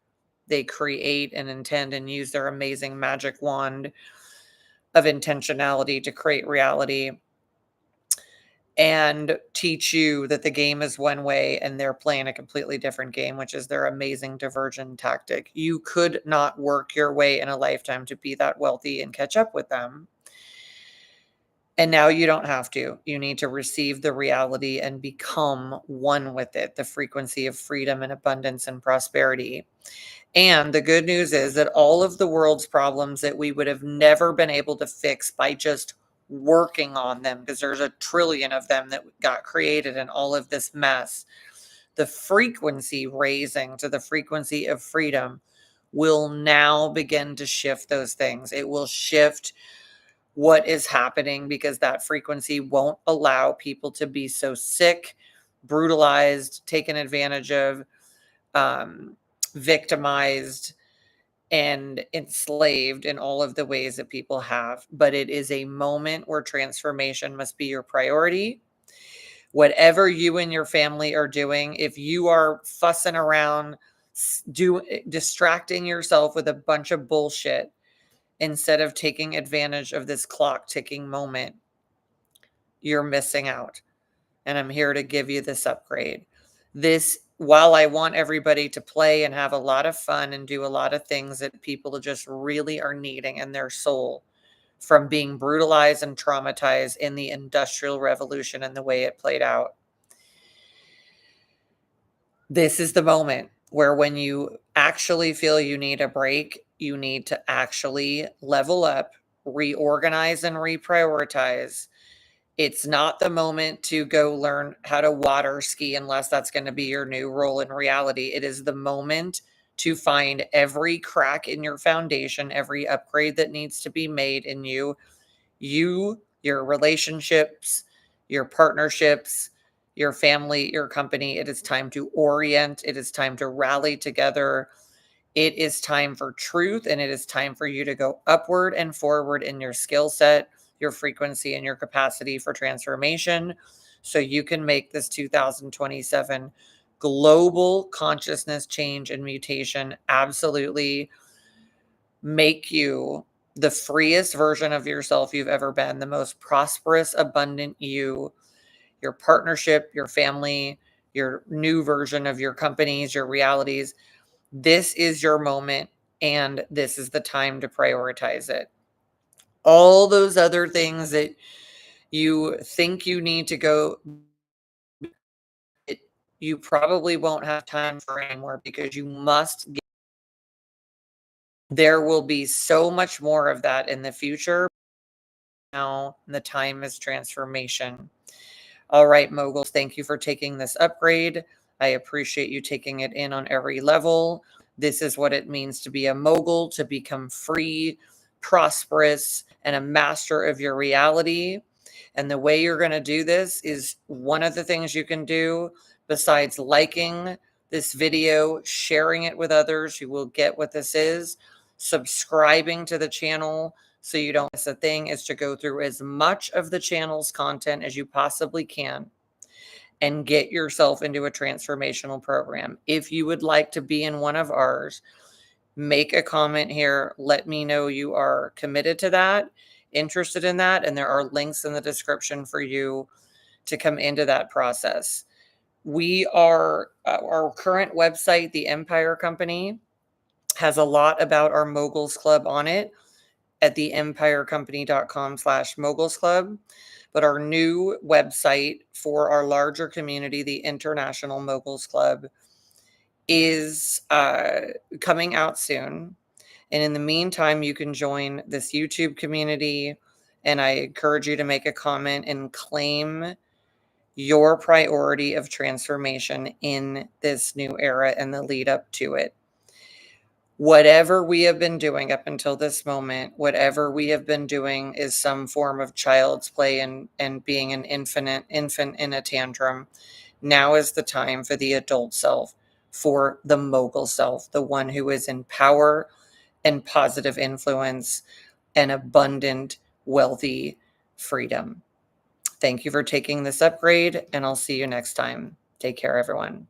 They create and intend and use their amazing magic wand of intentionality to create reality and teach you that the game is one way and they're playing a completely different game, which is their amazing diversion tactic. You could not work your way in a lifetime to be that wealthy and catch up with them. And now you don't have to. You need to receive the reality and become one with it, the frequency of freedom and abundance and prosperity. And the good news is that all of the world's problems that we would have never been able to fix by just working on them, because there's a trillion of them that got created in all of this mess, the frequency raising to the frequency of freedom will now begin to shift those things. It will shift what is happening because that frequency won't allow people to be so sick, brutalized, taken advantage of, victimized, and enslaved in all of the ways that people have. But it is a moment where transformation must be your priority. Whatever you and your family are doing, if you are fussing around, distracting yourself with a bunch of bullshit instead of taking advantage of this clock ticking moment, you're missing out. And I'm here to give you this upgrade. This, while I want everybody to play and have a lot of fun and do a lot of things that people just really are needing in their soul from being brutalized and traumatized in the Industrial Revolution and the way it played out, this is the moment where when you actually feel you need a break, you need to actually level up, reorganize, and reprioritize. It's not the moment to go learn how to water ski unless that's going to be your new role in reality. It is the moment to find every crack in your foundation, every upgrade that needs to be made in you, your relationships, your partnerships, your family, your company. It is time to orient. It is time to rally together. It is time for truth, and it is time for you to go upward and forward in your skill set, your frequency, and your capacity for transformation so you can make this 2027 global consciousness change and mutation absolutely make you the freest version of yourself you've ever been, the most prosperous, abundant you, your partnership, your family, your new version of your companies, your realities. This is your moment, and this is the time to prioritize it. All those other things that you think you need to go, you probably won't have time for anymore because you must get, there will be so much more of that in the future. Now the time is transformation. All right, moguls, thank you for taking this upgrade. I appreciate you taking it in on every level. This is what it means to be a mogul, to become free, prosperous, and a master of your reality. And the way you're going to do this is one of the things you can do besides liking this video, sharing it with others who will get what this is, subscribing to the channel so you don't miss a thing, is to go through as much of the channel's content as you possibly can and get yourself into a transformational program. If you would like to be in one of ours, make a comment here. Let me know you are committed to that, interested in that, and there are links in the description for you to come into that process. We are, our current website, the Empire Company, has a lot about our Moguls Club on it at the empirecompany.com/moguls club. But our new website for our larger community, the International Moguls Club, is coming out soon. And in the meantime, you can join this YouTube community. And I encourage you to make a comment and claim your priority of transformation in this new era and the lead up to it. Whatever we have been doing up until this moment, whatever we have been doing is some form of child's play and being an infant in a tantrum. Now is the time for the adult self, for the mogul self, the one who is in power and positive influence and abundant, wealthy freedom. Thank you for taking this upgrade, and I'll see you next time. Take care, everyone.